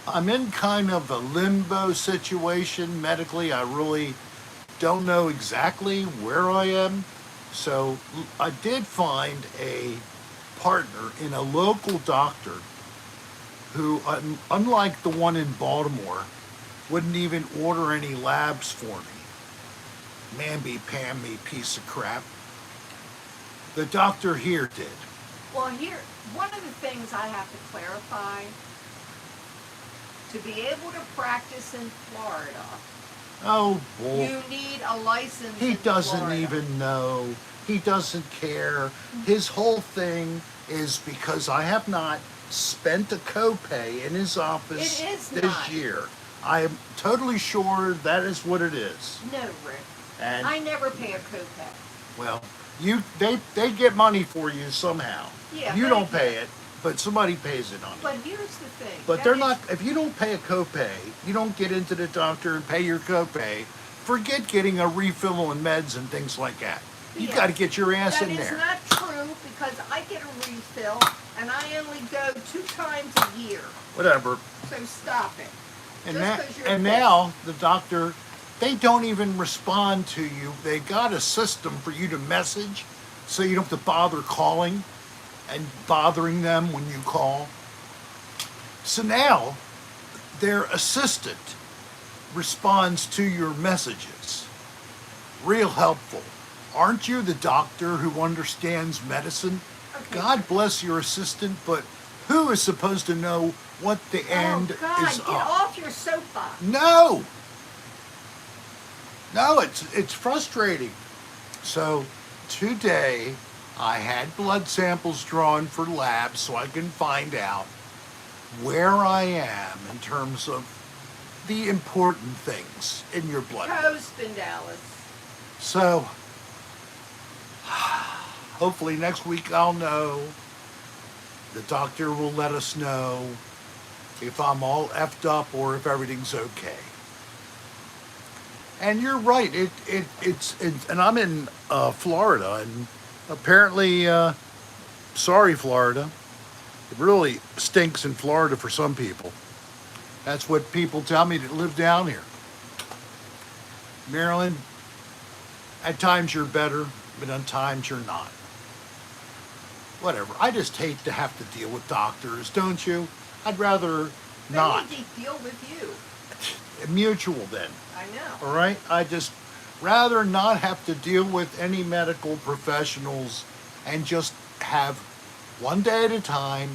I'm in kind of a limbo situation medically. I really don't know exactly where I am. So I did find a partner in a local doctor who, unlike the one in Baltimore, wouldn't even order any labs for me. Mamby-pamby piece of crap. The doctor here did. Well, here, one of the things I have to clarify, to be able to practice in Florida, Oh, boy. you need a license He in doesn't Florida. even know. He doesn't care. His whole thing is because I have not spent a copay in his office It is this not. year. I am totally sure that is what it is. No, Rick. And I never pay a copay. well, they get money for you somehow. Yeah, You thank don't you. pay it, but somebody pays it on you. But here's the thing. But that they're is- not. If you don't pay a copay, you don't get into the doctor and pay your copay. Forget getting a refill on meds and things like that. You Yeah. got to get your ass That in is there. not true because I get a refill and I only go 2 times a year. Whatever. So stop it. And Just that, 'cause you're and pissed. now the doctor, they don't even respond to you. They got a system for you to message, so you don't have to bother calling and bothering them when you call. So now their assistant responds to your messages. Real helpful. Aren't you the doctor who understands medicine? Okay. God bless your assistant, but who is supposed to know what the end Oh God, is get up? off your soapbox. No. No, it's frustrating. So today I had blood samples drawn for labs so I can find out where I am in terms of the important things in your blood. Co-spindalis. So hopefully next week I'll know. The doctor will let us know if I'm all effed up or if everything's okay. And you're right. It's and I'm in Florida, and apparently, sorry, Florida. It really stinks in Florida for some people. That's what people tell me that live down here. Maryland, at times you're better, but at times you're not. Whatever. I just hate to have to deal with doctors, don't you? I'd rather not. They need to deal with you. Mutual then. I know. All right? I just rather not have to deal with any medical professionals and just have one day at a time.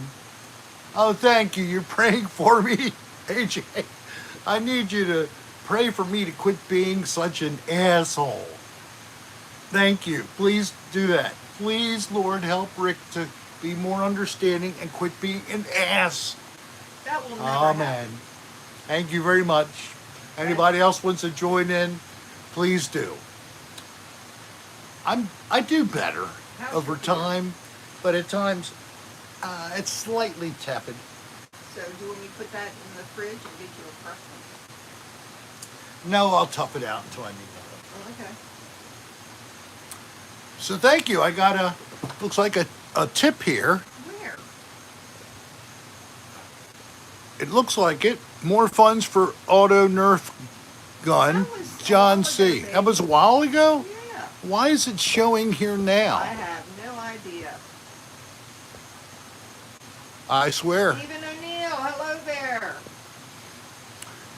Oh, thank you. You're praying for me, AJ. I need you to pray for me to quit being such an asshole. Thank you. Please do that. Please, Lord, help Rick to be more understanding and quit being an ass. That will never Amen. happen. Thank you very much. Anybody else wants to join in, please do. I do better How's over your fever? time, but at times it's slightly tepid. So do you want me to put that in the fridge and get you a fresh one? No, I'll tough it out until I need that. Oh, okay. So thank you. I got looks like a tip here. Where? It looks like it. More funds for auto Nerf gun. That was a John while C. ago, That was a while ago? Yeah. Why is it showing here now? I have no idea. I swear. Stephen O'Neill, hello there.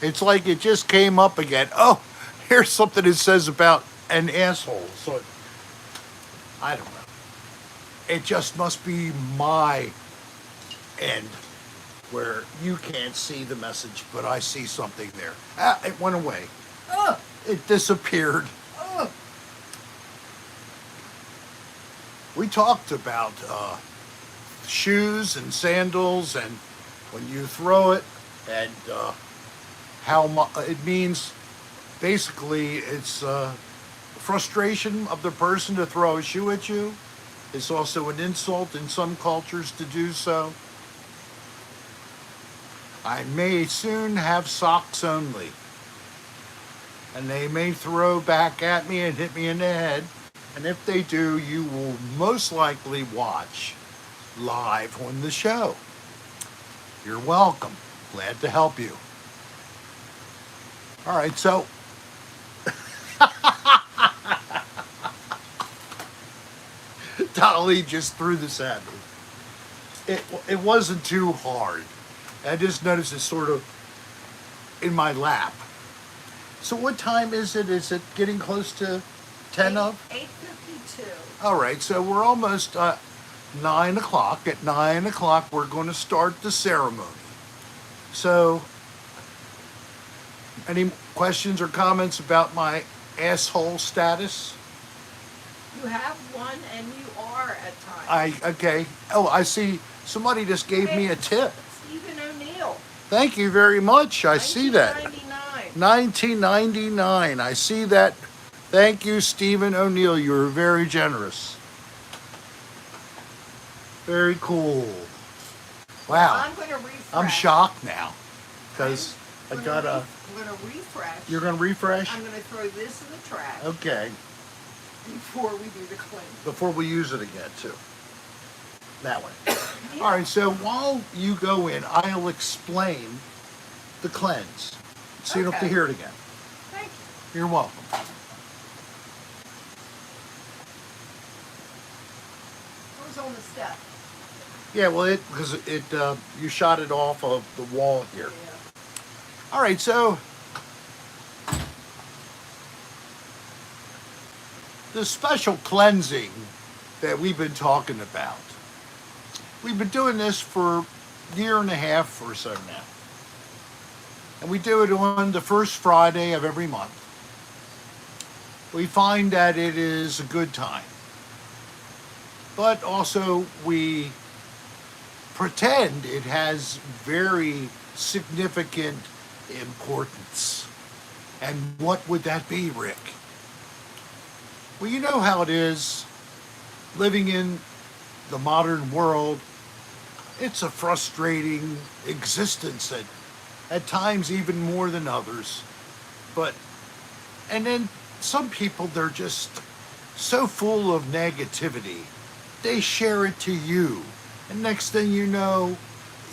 It's like it just came up again. Oh, here's something it says about an asshole. So, I don't know. It just must be my end where you can't see the message, but I see something there. Ah, it went away. Oh, It disappeared. oh. We talked about shoes and sandals and when you throw it and how it means basically it's frustration of the person to throw a shoe at you. It's also an insult in some cultures to do so. I may soon have socks only, and they may throw back at me and hit me in the head. And if they do, you will most likely watch live on the show. You're welcome. Glad to help you. All right, so Dolly just threw this at me. It wasn't too hard. I just noticed it sort of in my lap. So what time is it? Is it getting close to 10 of? 8:52. All right, so we're almost 9 o'clock. At 9 o'clock, we're going to start the ceremony. So, any questions or comments about my asshole status? You have one, and you are at times. Okay. Oh, I see somebody just gave me a tip. Stephen O'Neill. Thank you very much. I see that. 1999. 1999. I see that. Thank you, Stephen O'Neill. You were very generous. Very cool. Wow. I'm going to refresh. I'm shocked now because I got a. I'm going to refresh. You're going to refresh? I'm going to throw this in the trash Okay. before we do the cleanse. Before we use it again, too. That way. Yeah. All right, so while you go in, I'll explain the cleanse. So you don't have to Okay. hear it again. Thank you. You're welcome. Who's on the step? Yeah, well, because you shot it off of the wall here. Yeah. All right, so the special cleansing that we've been talking about. We've been doing this for a year and a half or so now. And we do it on the first Friday of every month. We find that it is a good time. But also we pretend it has very significant importance. And what would that be, Rick? Well, you know how it is living in the modern world. It's a frustrating existence at times even more than others. And then some people, they're just so full of negativity. They share it to you. And next thing you know,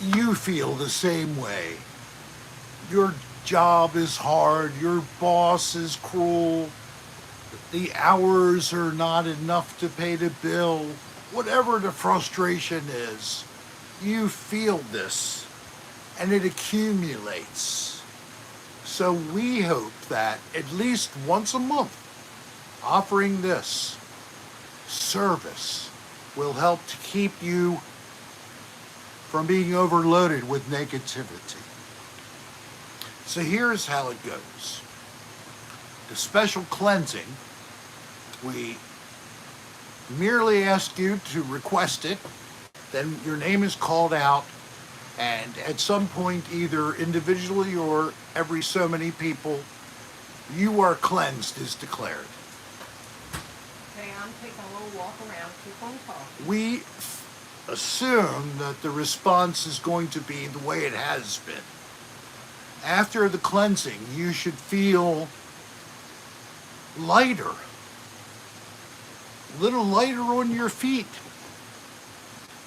you feel the same way. Your job is hard. Your boss is cruel. The hours are not enough to pay the bill. Whatever the frustration is, you feel this and it accumulates. So we hope that at least once a month, offering this service will help to keep you from being overloaded with negativity. So here's how it goes. The special cleansing, we merely ask you to request it, then your name is called out, and at some point, either individually or every so many people, you are cleansed is declared. Okay, I'm taking a little walk around. Keep on talking. We assume that the response is going to be the way it has been. After the cleansing, you should feel lighter, a little lighter on your feet.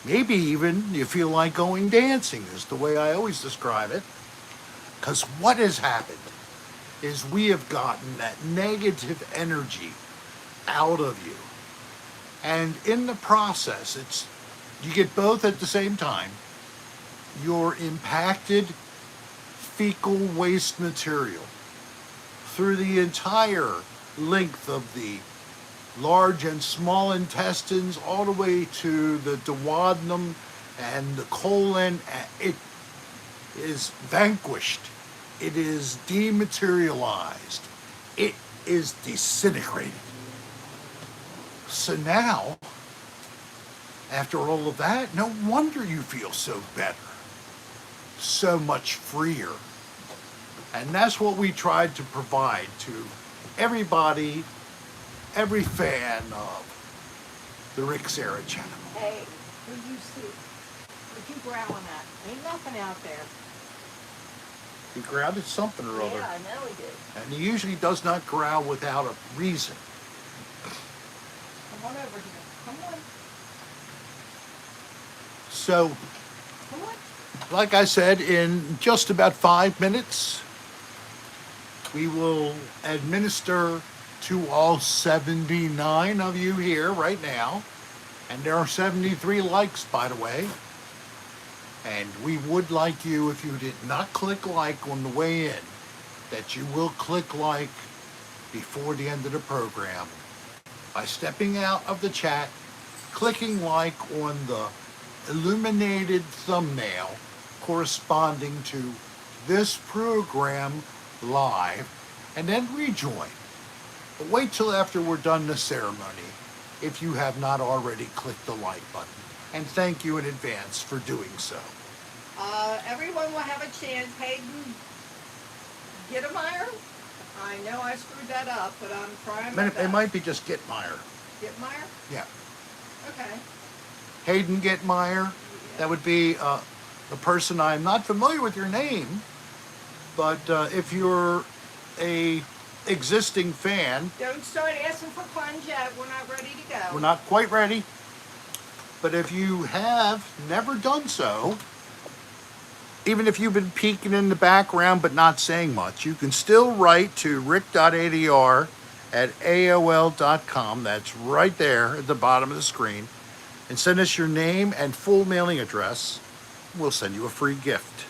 Maybe even you feel like going dancing, is the way I always describe it. Because what has happened is we have gotten that negative energy out of you. And in the process, you get both at the same time. Your impacted fecal waste material through the entire length of the large and small intestines, all the way to the duodenum and the colon. It is vanquished. It is dematerialized. It is disintegrated. So now, after all of that, no wonder you feel so better, so much freer. And that's what we tried to provide to everybody, every fan of the Rick Serra channel. Hey, who you see? What you growling at? Ain't nothing out there. He growled at something or other. Yeah, I know he did. And he usually does not growl without a reason. Come on over here. Come on. So, What? like I said, in just about 5 minutes, we will administer to all 79 of you here right now. And there are 73 likes, by the way. And we would like you, if you did not click like on the way in, that you will click like before the end of the program by stepping out of the chat, clicking like on the illuminated thumbnail corresponding to this program live, and then rejoin. But wait till after we're done the ceremony if you have not already clicked the like button. And thank you in advance for doing so. Everyone will have a chance. Hayden Gittemeyer? I know I screwed that up, but I'm trying my best. It might be just Gitmeyer. Gitmeyer? Yeah. Okay. Hayden Gitmeyer. That would be a person. I'm not familiar with your name, but if you're a existing fan, Don't start asking for funds yet. We're not ready to go. we're not quite ready. But if you have never done so, even if you've been peeking in the background but not saying much, you can still write to rick.adr@aol.com. That's right there at the bottom of the screen. And send us your name and full mailing address. We'll send you a free gift.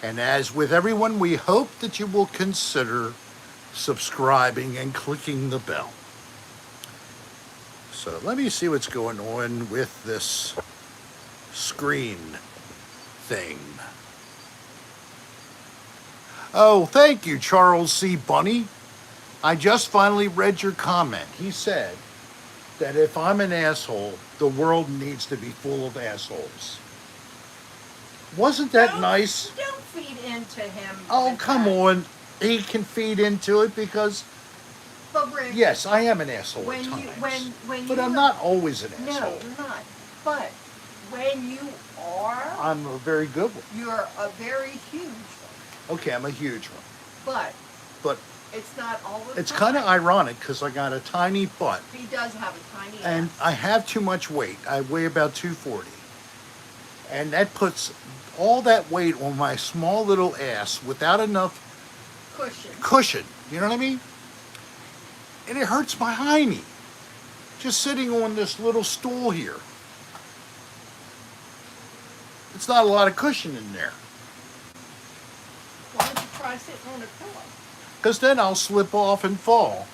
And as with everyone, we hope that you will consider subscribing and clicking the bell. So let me see what's going on with this screen thing. Oh, thank you, Charles C. Bunny. I just finally read your comment. He said that if I'm an asshole, the world needs to be full of assholes. Wasn't that nice? Don't feed into him. Oh, come on. He can feed into it because, But Rick, yes, I am an asshole when at you times. when But you I'm not always an No, asshole. you're not. But when you are, I'm a very good one. you're a very huge one. Okay, I'm a huge one. But But it's not all the it's time. kind of ironic because I got a tiny butt He does have a tiny and ass. I have too much weight. I weigh about 240. And that puts all that weight on my small little ass without enough cushion. You know what I mean? And it hurts my hiney. Just sitting on this little stool here. It's not a lot of cushion in there. Why don't you try sitting on a pillow? Because then I'll slip off and fall.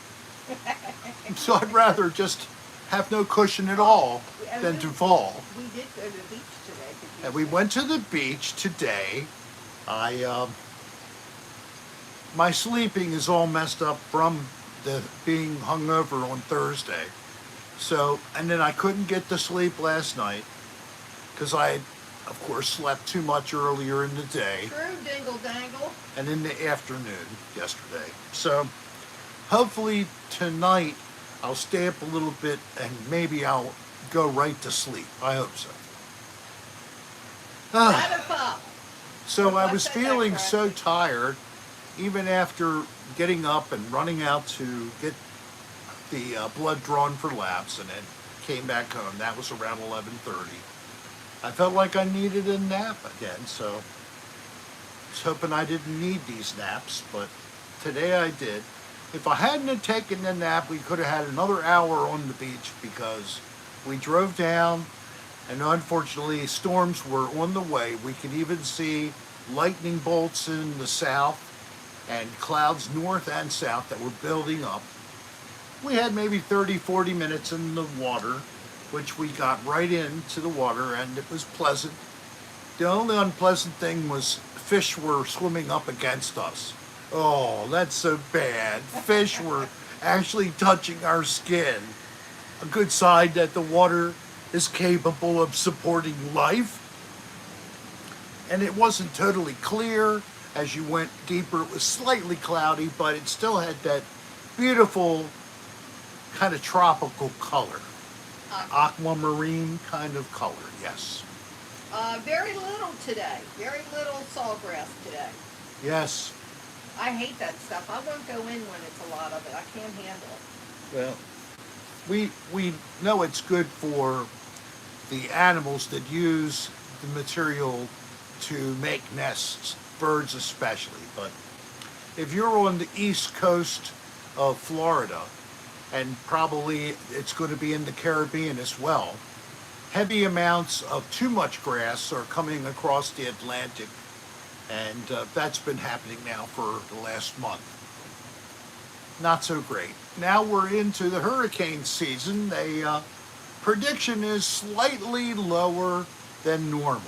So I'd rather just have no cushion at all than to fall. We did go to the beach today. And we went to the beach today. My sleeping is all messed up from the being hungover on Thursday. So, and then I couldn't get to sleep last night because I, of course, slept too much earlier in the day True dingle dangle. and in the afternoon yesterday. So, hopefully tonight I'll stay up a little bit and maybe I'll go right to sleep. I hope so. So I was feeling so tired, even after getting up and running out to get the blood drawn for labs, and then came back home. That was around 11:30. I felt like I needed a nap again, so I was hoping I didn't need these naps, but today I did. If I hadn't have taken the nap, we could have had another hour on the beach because we drove down, and unfortunately storms were on the way. We could even see lightning bolts in the south and clouds north and south that were building up. We had maybe 30, 40 minutes in the water, which we got right into the water, and it was pleasant. The only unpleasant thing was fish were swimming up against us. Oh, that's so bad. Fish were actually touching our skin. A good sign that the water is capable of supporting life. And it wasn't totally clear. As you went deeper, it was slightly cloudy, but it still had that beautiful kind of tropical color. Aquamarine kind of color, yes. Very little today. Very little sawgrass today. Yes. I hate that stuff. I won't go in when it's a lot of it. I can't handle it. Well, we know it's good for the animals that use the material to make nests, birds especially. But if you're on the east coast of Florida, and probably it's going to be in the Caribbean as well, heavy amounts of too much grass are coming across the Atlantic, and that's been happening now for the last month. Not so great. Now we're into the hurricane season. The prediction is slightly lower than normal.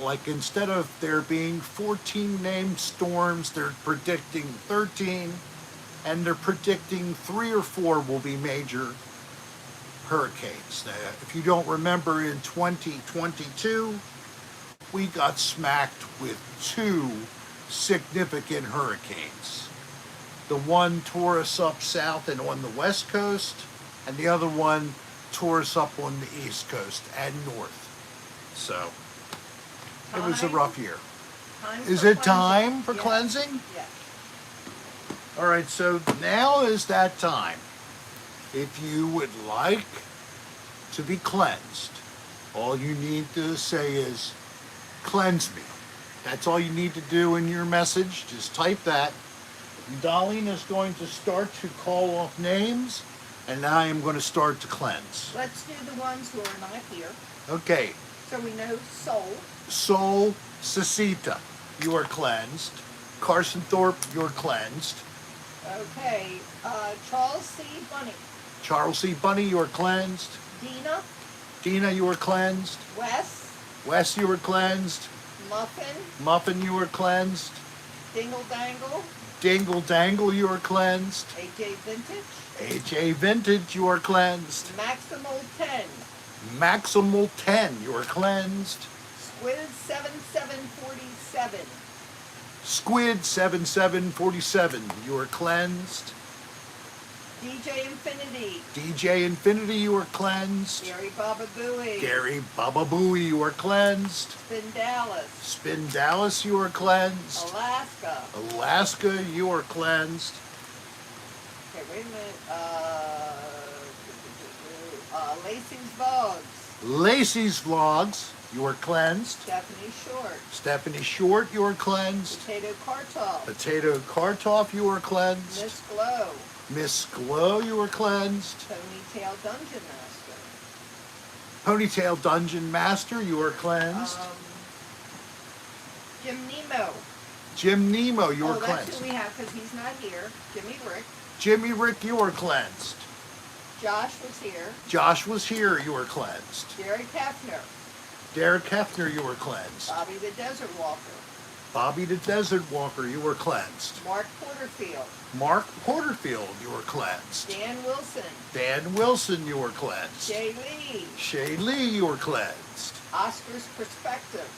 Like instead of there being 14 named storms, they're predicting 13, and they're predicting 3 or 4 will be major hurricanes. If you don't remember, in 2022, we got smacked with 2 significant hurricanes. The one tore us up south and on the west coast, and the other one tore us up on the east coast and north. So it was a rough year. Is it time for cleansing? Yes. All right, so now is that time. If you would like to be cleansed, all you need to say is, cleanse me. That's all you need to do in your message. Just type that. Darlene is going to start to call off names, and I am going to start to cleanse. Let's do the ones who are not here. Okay. So we know Soul. Soul Cecita, you are cleansed. Carson Thorpe, you're cleansed. Okay. Charles C. Bunny. Charles C. Bunny, you are cleansed. Dina. Dina, you are cleansed. Wes. Wes, you are cleansed. Muffin. Muffin, you are cleansed. Dingle Dangle. Dingle Dangle, you are cleansed. AJ Vintage. H.A. Vintage, you are cleansed. Maximal 10. Maximal 10, you are cleansed. Squid 7747. Squid 7747, you are cleansed. DJ Infinity. DJ Infinity, you are cleansed. Gary Baba Booey. Gary Baba Booey, you are cleansed. Spin Dallas. Spin Dallas, you are cleansed. Alaska. Alaska, you are cleansed. Okay, wait a minute. Lacey's Vlogs. Lacey's Vlogs, you are cleansed. Stephanie Short. Stephanie Short, you are cleansed. Potato Kartoff. Potato Kartoff, you are cleansed. Miss Glow. Miss Glow, you are cleansed. Ponytail Dungeon Master. Ponytail Dungeon Master, you are cleansed. Jim Nemo. Jim Nemo, you are That's cleansed. who we have because he's not here. Jimmy Rick. Jimmy Rick, you are cleansed. Josh was here. Josh was here, you are cleansed. Derek Hefner. Derek Hefner, you are cleansed. Bobby the Desert Walker. Bobby the Desert Walker, you are cleansed. Mark Porterfield. Mark Porterfield, you are cleansed. Dan Wilson. Dan Wilson, you are cleansed. Shay Lee. Shay Lee, you are cleansed. Oscar's Perspective.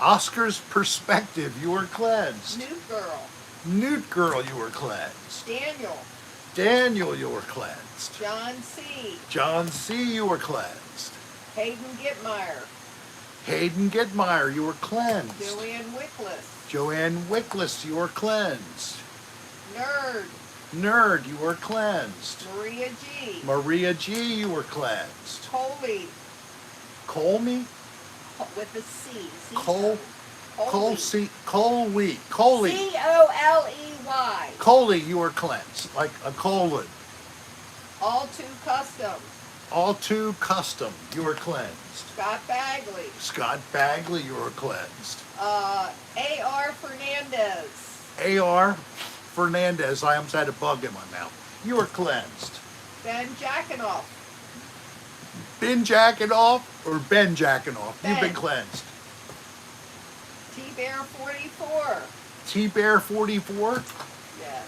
Oscar's Perspective, you are cleansed. Newt Girl. Newt Girl, you are cleansed. Daniel. Daniel, you are cleansed. John C. John C., you are cleansed. Hayden Gitmeyer. Hayden Gitmeyer, you are cleansed. Joanne Wickless. Joanne Wickless, you are cleansed. Nerd. Nerd, you are cleansed. Maria G. Maria G., you are cleansed. Coley. Colmy? With a C. Cole. Cole Coley. C. Coley. Coley. Coley. Coley, you are cleansed. Like a colon. All Too Custom. All Too Custom, you are cleansed. Scott Bagley. Scott Bagley, you are cleansed. A.R. Fernandez. A.R. Fernandez, I almost had a bug in my mouth. You are cleansed. Ben Jackanoff. Ben Jackanoff or Ben Jackanoff, you've been Ben. cleansed. T-Bear 44. T-Bear 44, Yes.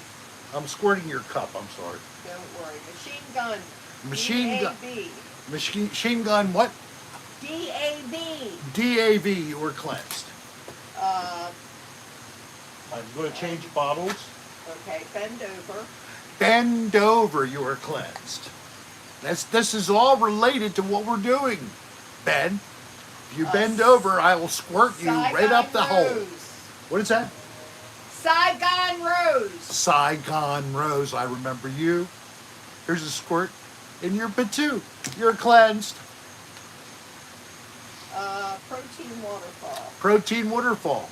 I'm squirting your cup, I'm sorry. Don't worry. Machine Gun. Machine Gun. D-A-V. Machine Gun, what? D-A-V. D-A-V, you were cleansed. Uh, I'm going to change bottles. okay, Bend Over. Bend over, you are cleansed. This is all related to what we're doing, Ben. If you bend over, I will squirt you right up the hole. Rose. What is that? Saigon Rose. Saigon Rose, I remember you. Here's a squirt in your patoot. You're cleansed. Protein waterfall. Protein waterfall.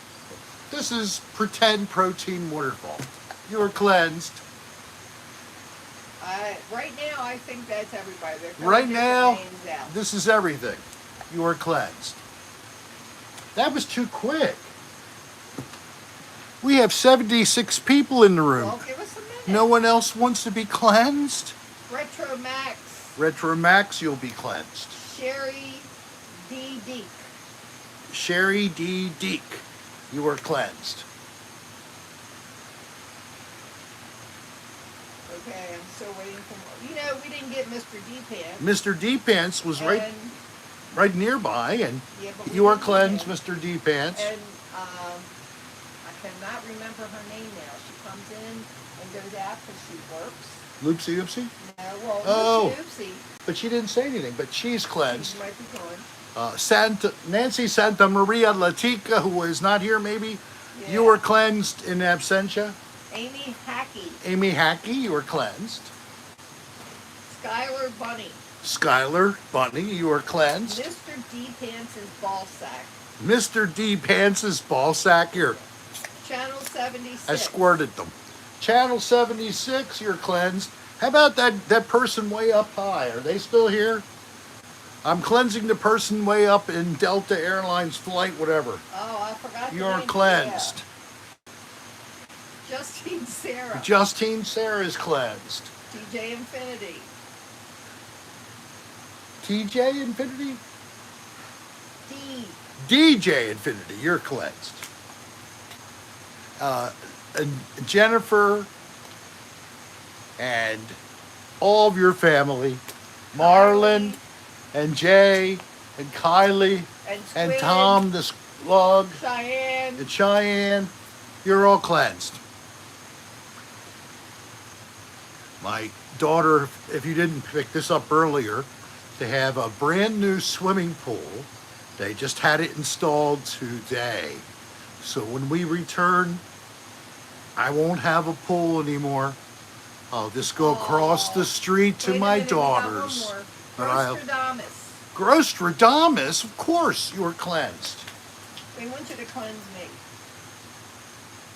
This is pretend protein waterfall. You are cleansed. Right now, I think that's everybody. They're throwing Right different now, names out. this is everything. You are cleansed. That was too quick. We have 76 people in the room. Well, give us a minute. No one else wants to be cleansed? Retro Max. Retro Max, you'll be cleansed. Sherry D. Deek. Sherry D. Deek, you are cleansed. Okay, I'm still waiting for more. You know, we didn't get Mr. D. Pants. Mr. D. Pants was right nearby, and yeah, but you are didn't cleansed, get him. Mr. D. Pants. And I cannot remember her name now. She comes in and goes out because she works. Loopsy Oopsie? No, well, Oh. oopsie. But she didn't say anything, but she's cleansed. She might be going. Nancy Santa Maria Latica, who is not here maybe, Yeah. you are cleansed in absentia. Amy Hackey. Amy Hackey, you are cleansed. Skylar Bunny. Skylar Bunny, you are cleansed. Mr. D. Pants' ball sack. Mr. D. Pants' ball sack, here. Channel 76. I squirted them. Channel 76, you're cleansed. How about that person way up high? Are they still here? I'm cleansing the person way up in Delta Airlines flight, whatever. Oh, I forgot the You're name. cleansed. Yeah. Justine Serra. Justine Serra is cleansed. DJ Infinity. TJ Infinity? D. DJ Infinity, you're cleansed. And Jennifer and all of your family, Marlon and Jay and Kylie And and Squid. Tom the slug Cheyenne. and Cheyenne, you're all cleansed. My daughter, if you didn't pick this up earlier, they have a brand new swimming pool. They just had it installed today. So when we return, I won't have a pool anymore. I'll just go across the street to Wait a my minute, we got one daughter's. more. But I'll- Nostradamus. Grostradamus, of course, you're cleansed. We want you to cleanse me.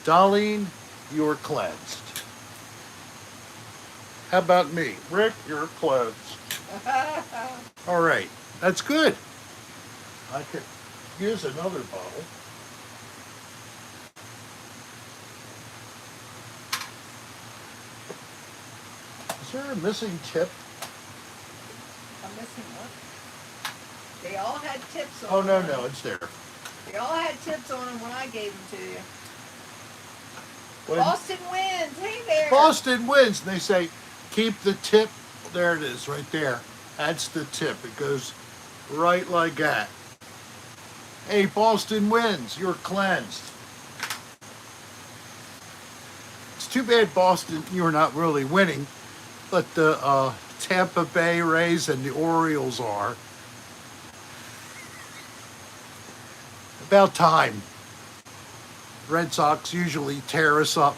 Darlene, you're cleansed. How about me? Rick, you're cleansed. All right, that's good. I could use another bottle. Is there a missing tip? I'm missing one. They all had tips on Oh, no, them. no, it's there. They all had tips on them when I gave them to you. When Boston wins. Hey there. Boston wins, and they say, keep the tip. There it is, right there. That's the tip. It goes right like that. Hey, Boston wins. You're cleansed. It's too bad, Boston, you're not really winning, but the Tampa Bay Rays and the Orioles are. About time. Red Sox usually tear us up.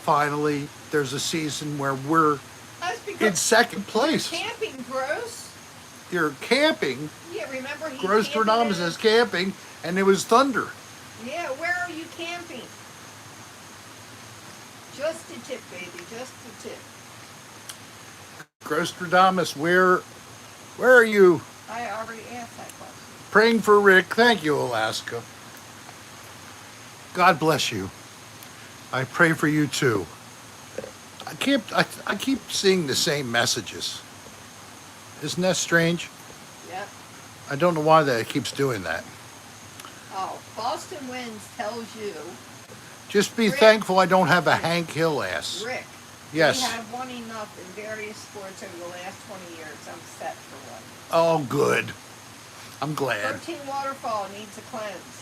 Finally, there's a season where we're That's in because second place. camping, gross. You're camping. Yeah, remember he Grostradamus camping is camping, and it was thunder. Yeah, where are you camping? Just a tip, baby, just a tip. Grostradamus, where are you? I already asked that question. Praying for Rick. Thank you, Alaska. God bless you. I pray for you too. I keep seeing the same messages. Isn't that strange? Yep. I don't know why that keeps doing that. Oh, Boston wins tells you, Just be Rick. thankful I don't have a Hank Hill ass. Rick, Yes. we have won enough in various sports over the last 20 years. I'm set for one. Oh, good. I'm glad. Protein waterfall needs a cleanse.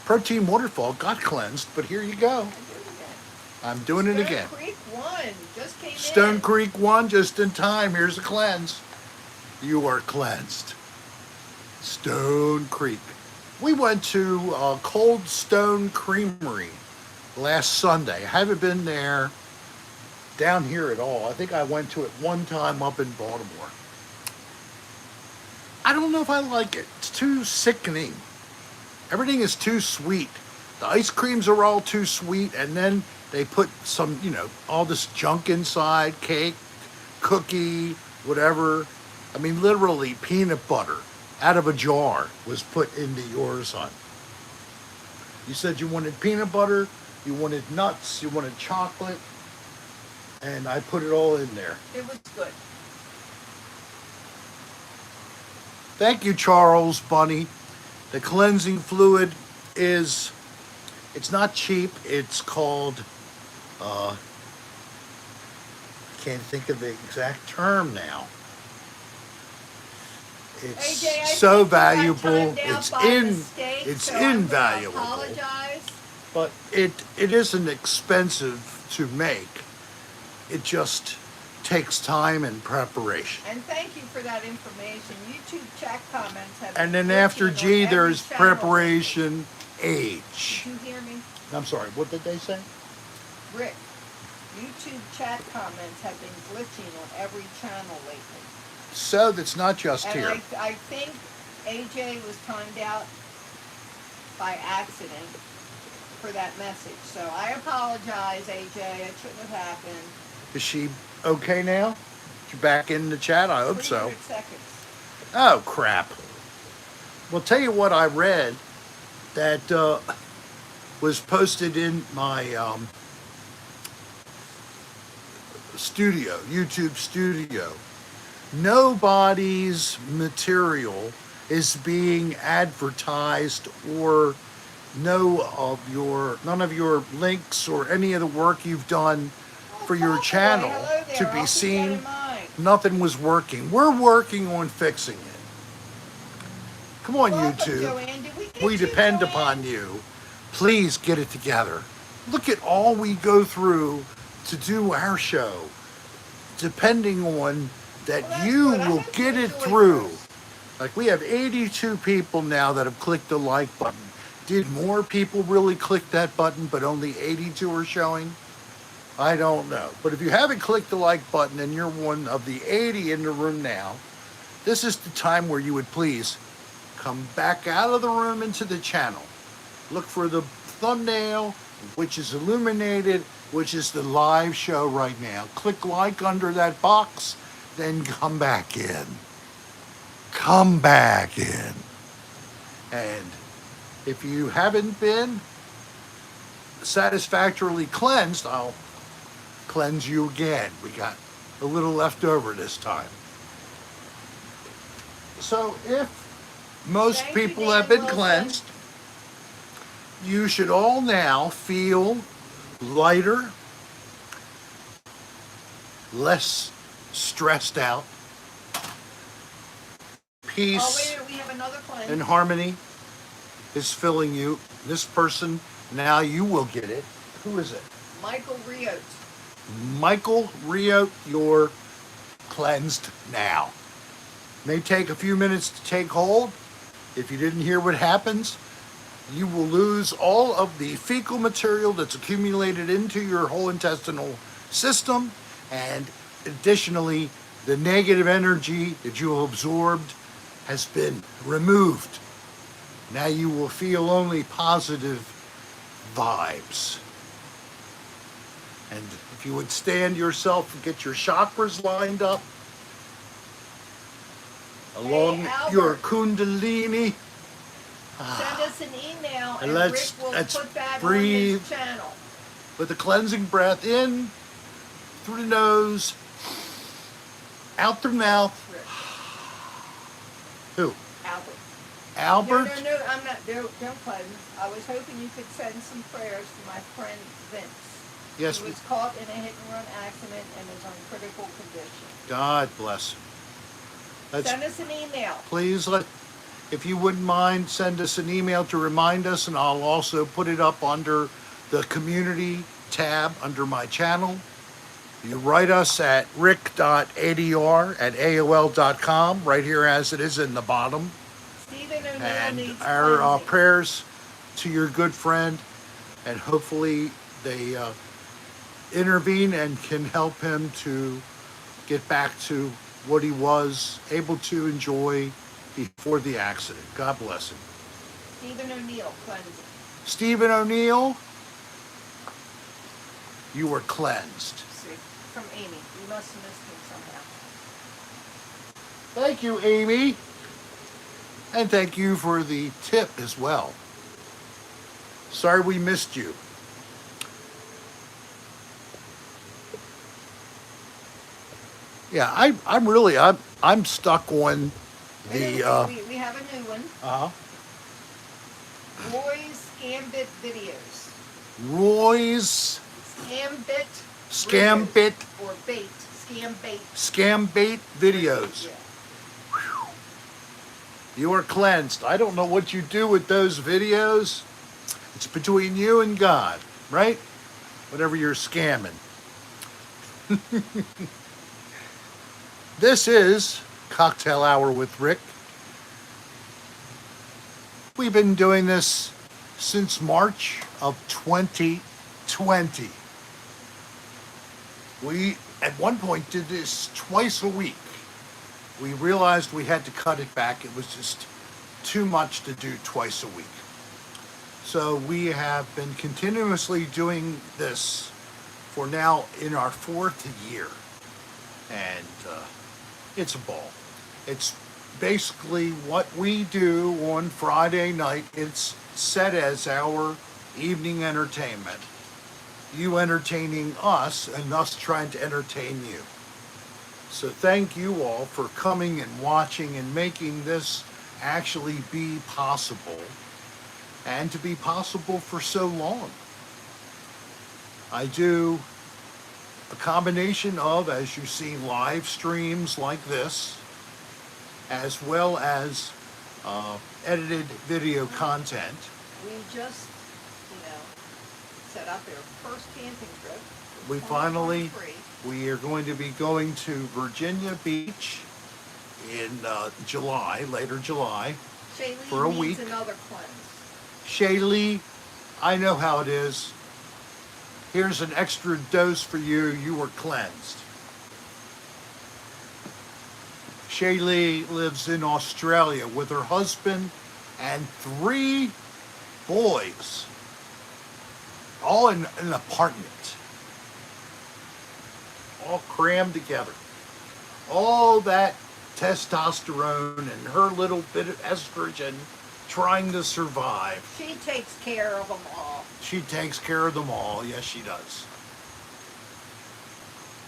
Protein Waterfall got cleansed, but here you go. I do it again. I'm doing it again. Stone Creek won. Just came Stone in. Creek won just in time. Here's a cleanse. You are cleansed. Stone Creek. We went to Cold Stone Creamery last Sunday. I haven't been there down here at all. I think I went to it one time up in Baltimore. I don't know if I like it. It's too sickening. Everything is too sweet. The ice creams are all too sweet, and then they put some, all this junk inside, cake, cookie, whatever. I mean, literally peanut butter out of a jar was put into yours, hon. You said you wanted peanut butter, you wanted nuts, you wanted chocolate, and I put it all in there. It was good. Thank you, Charles Bunny. The cleansing fluid it's not cheap. It's called, I can't think of the exact term now. It's AJ, I so think you got valuable. timed out It's by mistake, it's so I'm gonna invaluable. apologize. But it isn't expensive to make. It just takes time and preparation. And thank you for that information. YouTube chat comments have And been then after glitching on G, every there's channel. preparation H. Did you hear me? I'm sorry, what did they say? Rick, YouTube chat comments have been glitching on every channel lately. So that's not just And here. I think AJ was timed out by accident for that message. So I apologize, AJ. It shouldn't have happened. Is she okay now? She back in the chat? I hope so. 300 seconds. Oh, crap. Well, tell you what I read that was posted in my studio, YouTube studio. Nobody's material is being advertised, or none of your links or any of the work you've done for your channel Hello there. to I'll be keep seen. that in mind. Nothing was working. We're working on fixing it. Come on, Welcome, YouTube. Joanne. Did we get We you, depend Joanne? upon you. Please get it together. Look at all we go through to do our show, depending on that Well, that's you good. I will hope get you it enjoyed through. yours. Like, we have 82 people now that have clicked the like button. Did more people really click that button, but only 82 are showing? I don't know. But if you haven't clicked the like button and you're one of the 80 in the room now, this is the time where you would please come back out of the room into the channel. Look for the thumbnail, which is illuminated, which is the live show right now. Click like under that box, then come back in. Come back in. And if you haven't been satisfactorily cleansed, I'll cleanse you again. We got a little left over this time. So if most Thank you, people Dan have been Wilson. cleansed, you should all now feel lighter, less stressed out, Oh, peace wait a minute. We have another cleanse. and harmony is filling you. This person, now you will get it. Who is it? Michael Rios. Michael Rio, you're cleansed now. May take a few minutes to take hold. If you didn't hear what happens, you will lose all of the fecal material that's accumulated into your whole intestinal system, and additionally, the negative energy that you have absorbed has been removed. Now you will feel only positive vibes. And if you would stand yourself and get your chakras lined up along Albert. your kundalini, Send us an email And and let's- Rick will let's put that breathe. on his channel. with a cleansing breath in through the nose, out through the mouth. Rick. Who? Albert. Albert? No, I'm not. Don't cleanse. I was hoping you could send some prayers to my friend Vince. Yes, He was caught in a hit-and-run accident and is on critical condition. God bless him. Let's Send us an email. please if you wouldn't mind, send us an email to remind us, and I'll also put it up under the community tab under my channel. You write us at rick.adr@aol.com, right here as it is in the bottom. Stephen O'Neill And needs our cleansing. prayers to your good friend, and hopefully they intervene and can help him to get back to what he was able to enjoy before the accident. God bless him. Stephen O'Neill, cleansing. Stephen O'Neill, you were cleansed. See, from Amy. We must have missed him somehow. Thank you, Amy. And thank you for the tip as well. Sorry we missed you. Yeah, I'm stuck on the We have a new one. Roy's Gambit videos. Roy's Scambit. Or bait. Scam bait videos. Yeah. You are cleansed. I don't know what you do with those videos. It's between you and God, right? Whatever you're scamming. This is Cocktail Hour with Rick. We've been doing this since March of 2020. We, at one point, did this twice a week. We realized we had to cut it back. It was just too much to do twice a week. So we have been continuously doing this for now in our 4th year. And it's a ball. It's basically what we do on Friday night. It's set as our evening entertainment. You entertaining us and us trying to entertain you. So thank you all for coming and watching and making this actually be possible, and to be possible for so long. I do a combination of, as you see, live streams like this, as well as edited video content. We just, set up our first camping trip. We are going to be going to Virginia Beach in July, later July, Shaylee for a needs week. Another cleanse. Shaylee, I know how it is. Here's an extra dose for you. You were cleansed. Shaylee lives in Australia with her husband and 3 boys, all in an apartment, all crammed together. All that testosterone and her little bit of estrogen trying to survive. She takes care of them all. She takes care of them all. Yes, she does.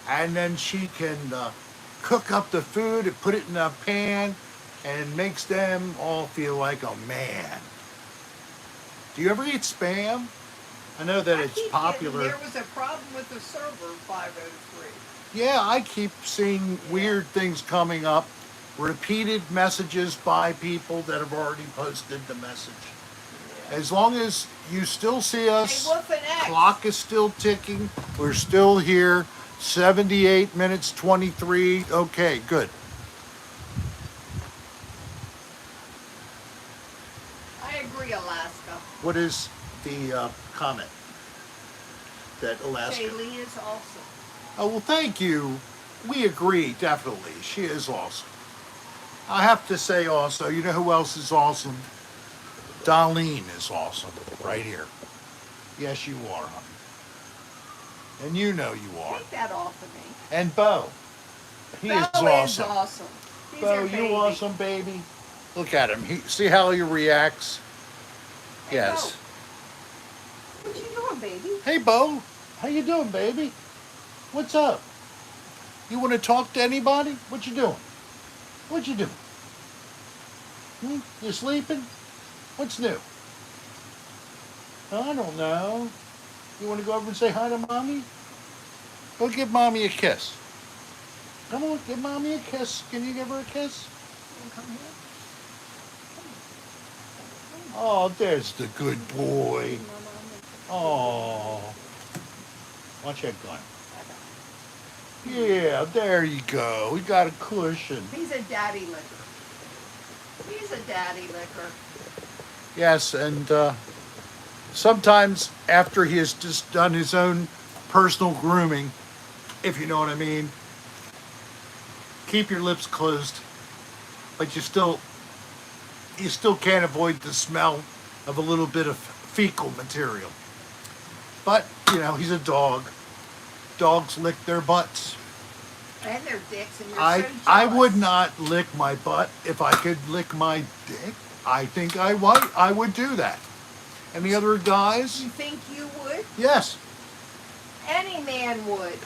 And then she can cook up the food and put it in a pan and makes them all feel like a man. Do you ever eat Spam? I know that it's popular. There was a problem with the server 503. Yeah, I keep seeing weird things coming up. Repeated messages by people that have already posted the message. As long as you still see us, clock is still ticking. We're still here. 78 minutes 23. Okay, good. I agree, Alaska. What is the comment? That Alaska. Shaylee is awesome. Oh, well, thank you. We agree, definitely. She is awesome. I have to say also, you know who else is awesome? Darlene is awesome, right here. Yes, you are, honey. And you know you are. Take that off of me. And Bo. He Bo is awesome. Is awesome. He's Bo, our baby. you awesome, baby. Look at him. See how he reacts? Hey, yes. Bo. What you doing, baby? Hey, Bo. How you doing, baby? What's up? You want to talk to anybody? What you doing? What you doing? You sleeping? What's new? I don't know. You want to go over and say hi to Mommy? Go give Mommy a kiss. Come on, give Mommy a kiss. Can you give her a kiss? Come here. Oh, there's the good boy. Oh. Watch that gun. Yeah, there you go. We got a cushion. He's a daddy licker. He's a daddy licker. Yes, and sometimes after he has just done his own personal grooming, if you know what I mean, keep your lips closed, but you still you still can't avoid the smell of a little bit of fecal material. But, he's a dog. Dogs lick their butts. And their dicks, and you're I so jealous. I would not lick my butt. If I could lick my dick, I think I would do that. Any other guys? You think you would? Yes. Any man would.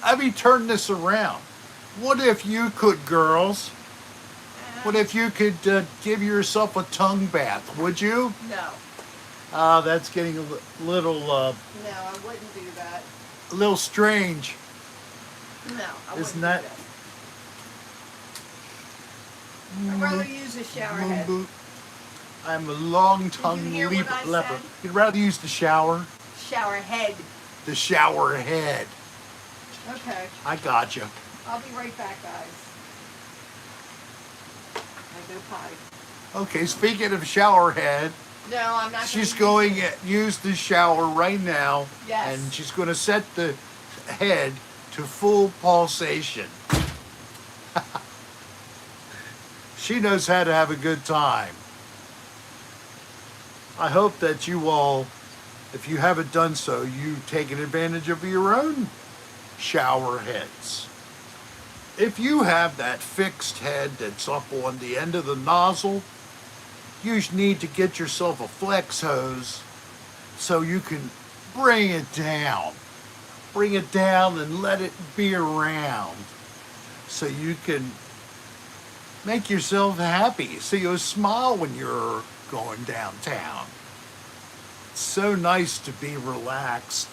Let me turn this around. What if you could, girls? What if you could give yourself a tongue bath? Would you? No. That's getting a little No, I wouldn't do that. a little strange. No, I wouldn't Isn't do that? I'd rather use a shower head. I'm a long-tongued hear what I leper. said? You'd rather use the shower? Shower head. The shower head. Okay. I got you. I'll be right back, guys. I go potty. Okay, speaking of shower head, No, I'm not. she's gonna going to use the shower right now. Yes. And she's going to set the head to full pulsation. She knows how to have a good time. I hope that you all, if you haven't done so, you've taken advantage of your own shower heads. If you have that fixed head that's up on the end of the nozzle, you need to get yourself a flex hose so you can bring it down. Bring it down and let it be around so you can make yourself happy. So you'll smile when you're going downtown. It's so nice to be relaxed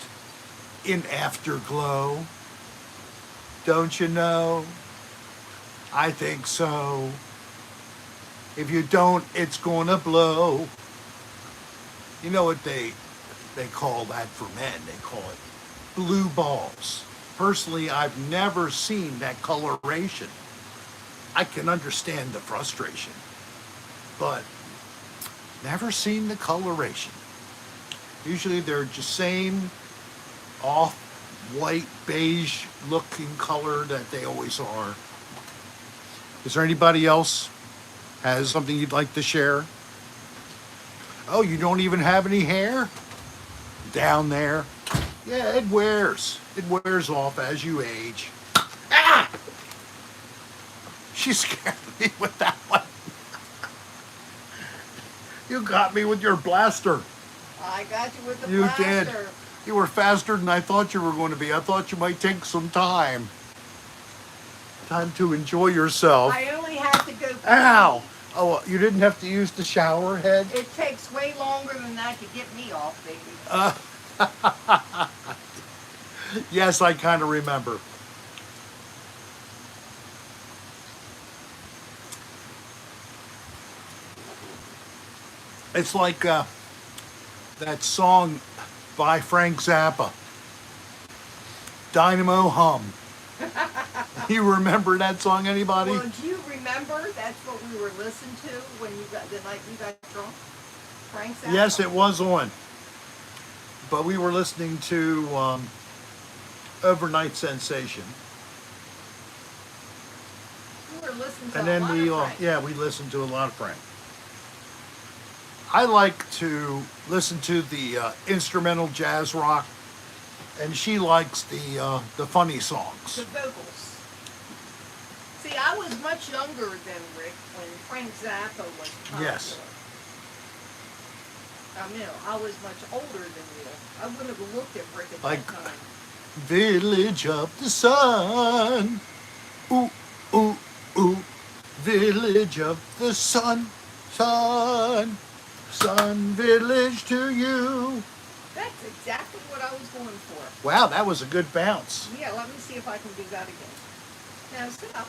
in afterglow. Don't you know? I think so. If you don't, it's gonna blow. You know what they call that for men? They call it blue balls. Personally, I've never seen that coloration. I can understand the frustration, but never seen the coloration. Usually they're just same off-white, beige looking color that they always are. Is there anybody else has something you'd like to share? Oh, you don't even have any hair? Down there? Yeah, it wears. It wears off as you age. Ah! She scared me with that one. You got me with your blaster. I got you with the You blaster. did. You were faster than I thought you were going to be. I thought you might take some time. Time to enjoy yourself. I only have to go. Ow! Oh, you didn't have to use the shower head? It takes way longer than that to get me off, baby. Yes, I kind of remember. It's like that song by Frank Zappa, Dynamo Hum. You remember that song, anybody? Well, do you remember that's what we were listening to when you got the night you got drunk? Frank Zappa? Yes, it was on. But we were listening to Overnight Sensation. We were listening to And a then lot of Frank. we listened to a lot of Frank. I like to listen to the instrumental jazz rock, and she likes the funny songs. The vocals. See, I was much younger than Rick when Frank Zappa was popular. Yes. I was much older than you. I wouldn't have looked at Rick at Like- that time. Village of the Sun. Ooh, ooh, ooh. Village of the Sun. Sun. Sun Village to you. That's exactly what I was going for. Wow, that was a good bounce. Yeah, let me see if I can do that again. Now sit up.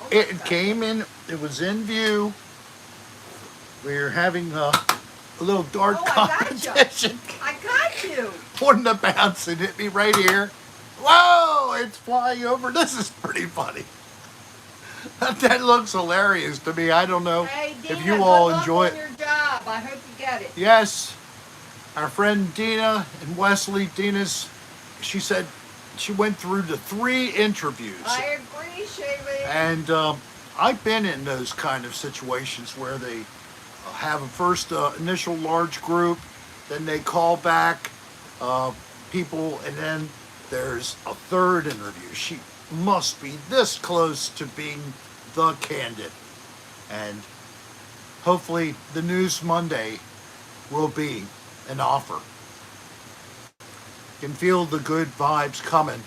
Oops, It got came in, it was in view. We were having a little dart Oh, I gotcha. competition. I got you. One of the bounce and hit me right here. Whoa, it's flying over. This is pretty funny. That looks hilarious to me. I don't know Hey, Dina, if you all good luck enjoy on it. your job. I hope you get it. Yes, our friend Dina and Wesley, she said she went through the 3 interviews. I agree, Shavy. And I've been in those kind of situations where they have a first initial large group, then they call back uh, people, and then there's a third interview. She must be this close to being the candidate. And hopefully the news Monday will be an offer. You can feel the good vibes coming.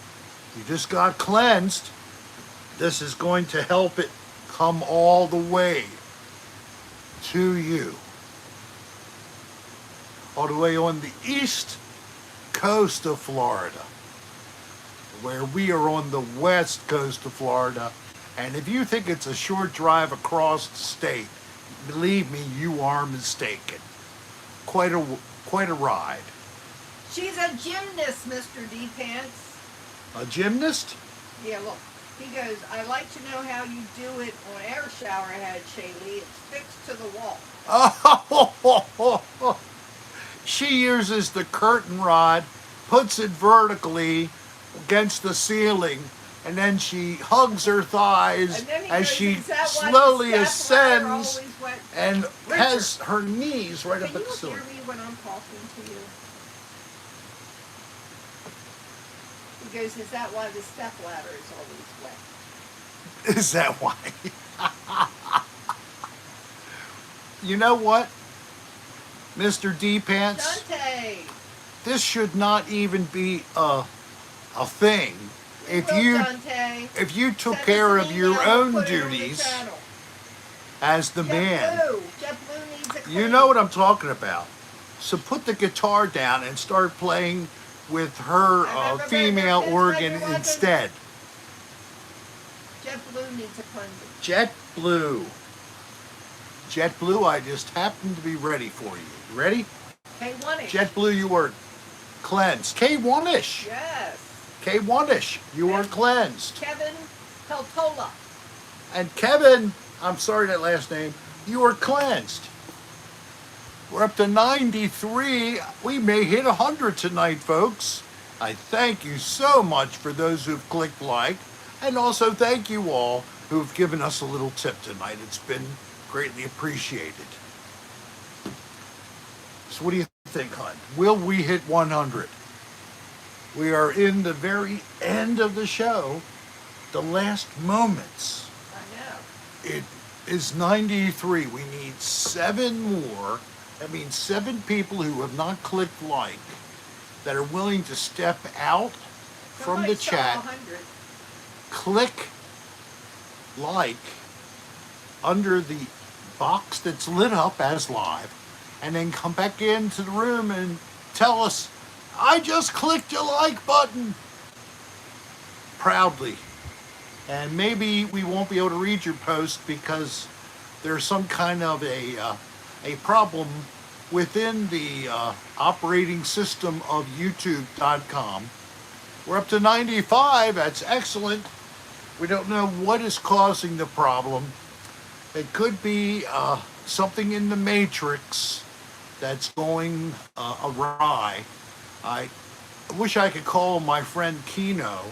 You just got cleansed. This is going to help it come all the way to you. All the way on the east coast of Florida, where we are on the west coast of Florida. And if you think it's a short drive across the state, believe me, you are mistaken. Quite a ride. She's a gymnast, Mr. D Pants. A gymnast? Yeah, look. He goes, I like to know how you do it on air shower head, Shaylee. It's fixed to the wall. Oh, she uses the curtain rod, puts it vertically against the ceiling, and then she hugs her thighs as she slowly ascends and has her knees right up at the ceiling. Can you hear me when I'm talking to you? He goes, is that why the step ladder is always wet? Is that why? You know what, Mr. D Pants? Dante! This should not even be a thing. If you took care of your own duties as the man. JetBlue needs a clean. You know what I'm talking about. So put the guitar down and start playing with her female organ instead. JetBlue needs a pundit. JetBlue. JetBlue, I just happen to be ready for you. You ready? K1ish. JetBlue, you are cleansed. K1ish. Yes. K1ish, you are cleansed. Kevin Peltola. And Kevin, I'm sorry that last name, you are cleansed. We're up to 93. We may hit 100 tonight, folks. I thank you so much for those who've clicked like, and also thank you all who've given us a little tip tonight. It's been greatly appreciated. So what do you think, hon? Will we hit 100? We are in the very end of the show, the last moments. I know. It is 93. We need 7 more. That means 7 people who have not clicked like, that are willing to step out from the chat, 100. click like under the box that's lit up as live, and then come back into the room and tell us, I just clicked your like button. Proudly. And maybe we won't be able to read your post because there's some kind of a problem within the operating system of YouTube.com. We're up to 95. That's excellent. We don't know what is causing the problem. It could be something in the matrix that's going awry. I wish I could call my friend Keno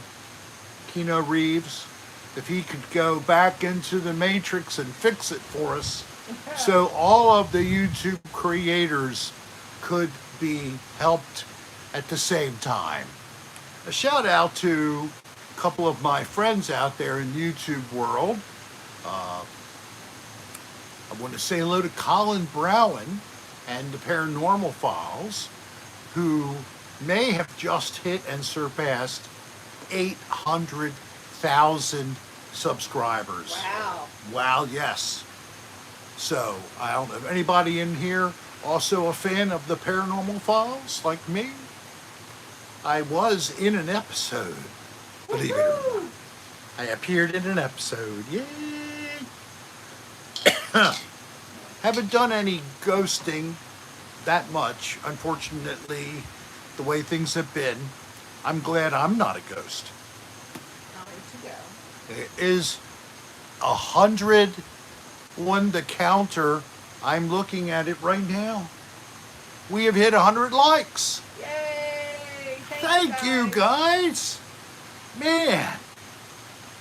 Reeves, if he could go back into the matrix and fix it for us, so all of the YouTube creators could be helped at the same time. A shout out to a couple of my friends out there in YouTube world. I want to say hello to Colin Browen and the Paranormal Files, who may have just hit and surpassed 800,000 subscribers. Wow. Wow, yes. So, I don't know if anybody in here also a fan of the Paranormal Files, like me. I was in an episode, believe it or not. I appeared in an episode. Yay! Haven't done any ghosting that much, unfortunately, the way things have been. I'm glad I'm not a ghost. Time to go. It is 100 on the counter. I'm looking at it right now. We have hit 100 likes. Yay! Thank you, guys. Man,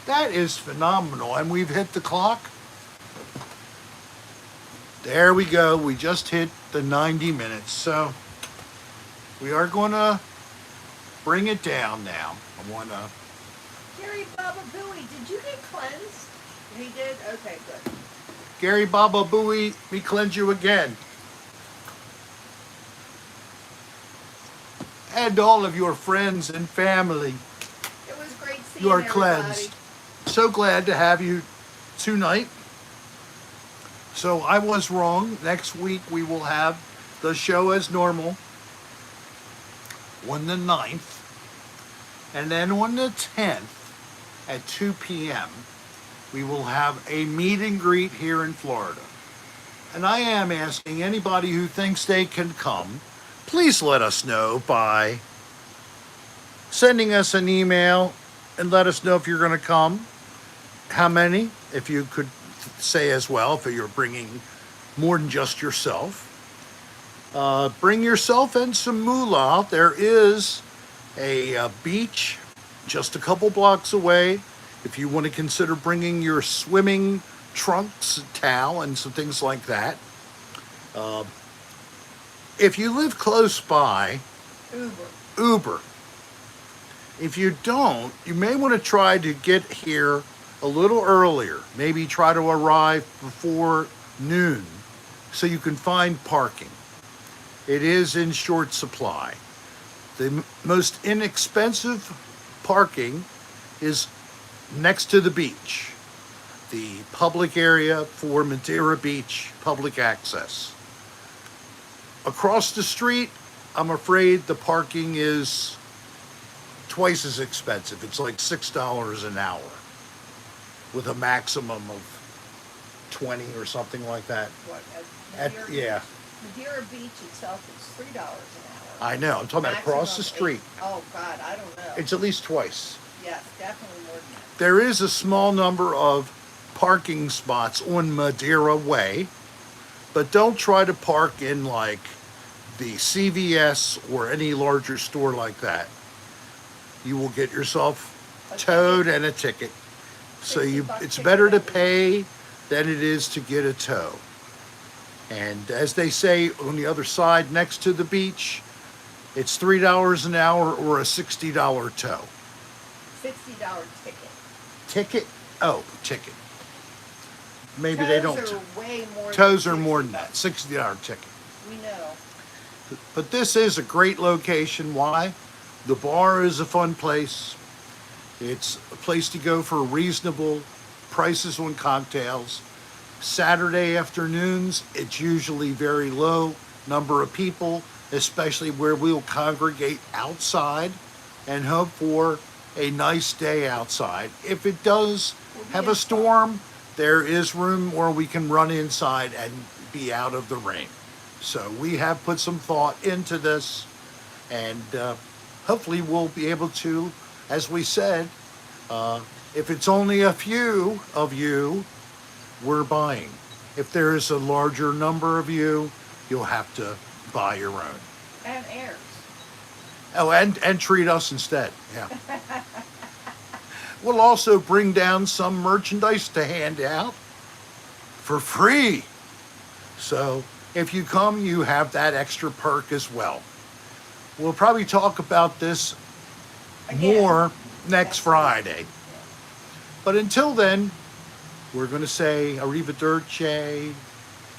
That is phenomenal. And we've hit the clock. There we go. We just hit the 90 minutes. So we are going to bring it down now. I want to... Gary Baba Booey, did you get cleansed? He did? Okay, good. Gary Baba Booey, we cleanse you again. And all of your friends and family, It was great seeing you are everybody. cleansed. So glad to have you tonight. So I was wrong. Next week we will have the show as normal on the 9th. And then on the 10th at 2 p.m. we will have a meet and greet here in Florida. And I am asking anybody who thinks they can come, please let us know by sending us an email and let us know if you're going to come, how many, if you could say as well, if you're bringing more than just yourself. Bring yourself and some moolah. There is a beach just a couple blocks away. If you want to consider bringing your swimming trunks, towel, and some things like that. If you live close by, Uber. If you don't, you may want to try to get here a little earlier. Maybe try to arrive before noon so you can find parking. It is in short supply. The most inexpensive parking is next to the beach, the public area for Madeira Beach public access. Across the street, I'm afraid the parking is twice as expensive. It's like $6 an hour with a maximum of 20 or something like that. What, Yeah, Madeira Beach itself is $3 an hour. I know. I'm talking about across the street. Oh, God, I don't know. It's at least twice. Yes, definitely more than that. There is a small number of parking spots on Madeira Way, but don't try to park in like the CVS or any larger store like that. You will get yourself towed and a ticket. So it's better to pay than it is to get a tow. And as they say on the other side next to the beach, it's $3 an hour or a $60 tow. $60 ticket. Ticket? Oh, ticket. Maybe they don't. Tows are way more Tows than are more than $60. that. $60 ticket. We know. But this is a great location. Why? The bar is a fun place. It's a place to go for reasonable prices on cocktails. Saturday afternoons, it's usually very low number of people, especially where we'll congregate outside and hope for a nice day outside. If it does have a storm, there is room where we can run inside and be out of the rain. So we have put some thought into this, and hopefully we'll be able to, as we said, if it's only a few of you, we're buying. If there is a larger number of you, you'll have to buy your own. And heirs. Oh, and treat us instead. Yeah. We'll also bring down some merchandise to hand out for free. So if you come, you have that extra perk as well. We'll probably talk about this more next Friday. But until then, we're going to say arrivederci,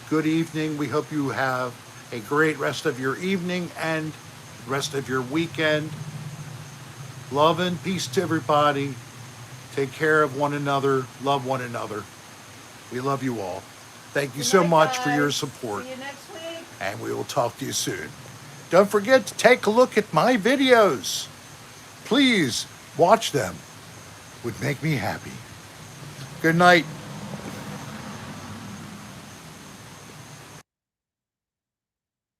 good evening. We hope you have a great rest of your evening and rest of your weekend. Love and peace to everybody. Take care of one another. Love one another. We love you all. Thank you so much for your support. See you next week. And we will talk to you soon. Don't forget to take a look at my videos. Please watch them. Would make me happy. Good night.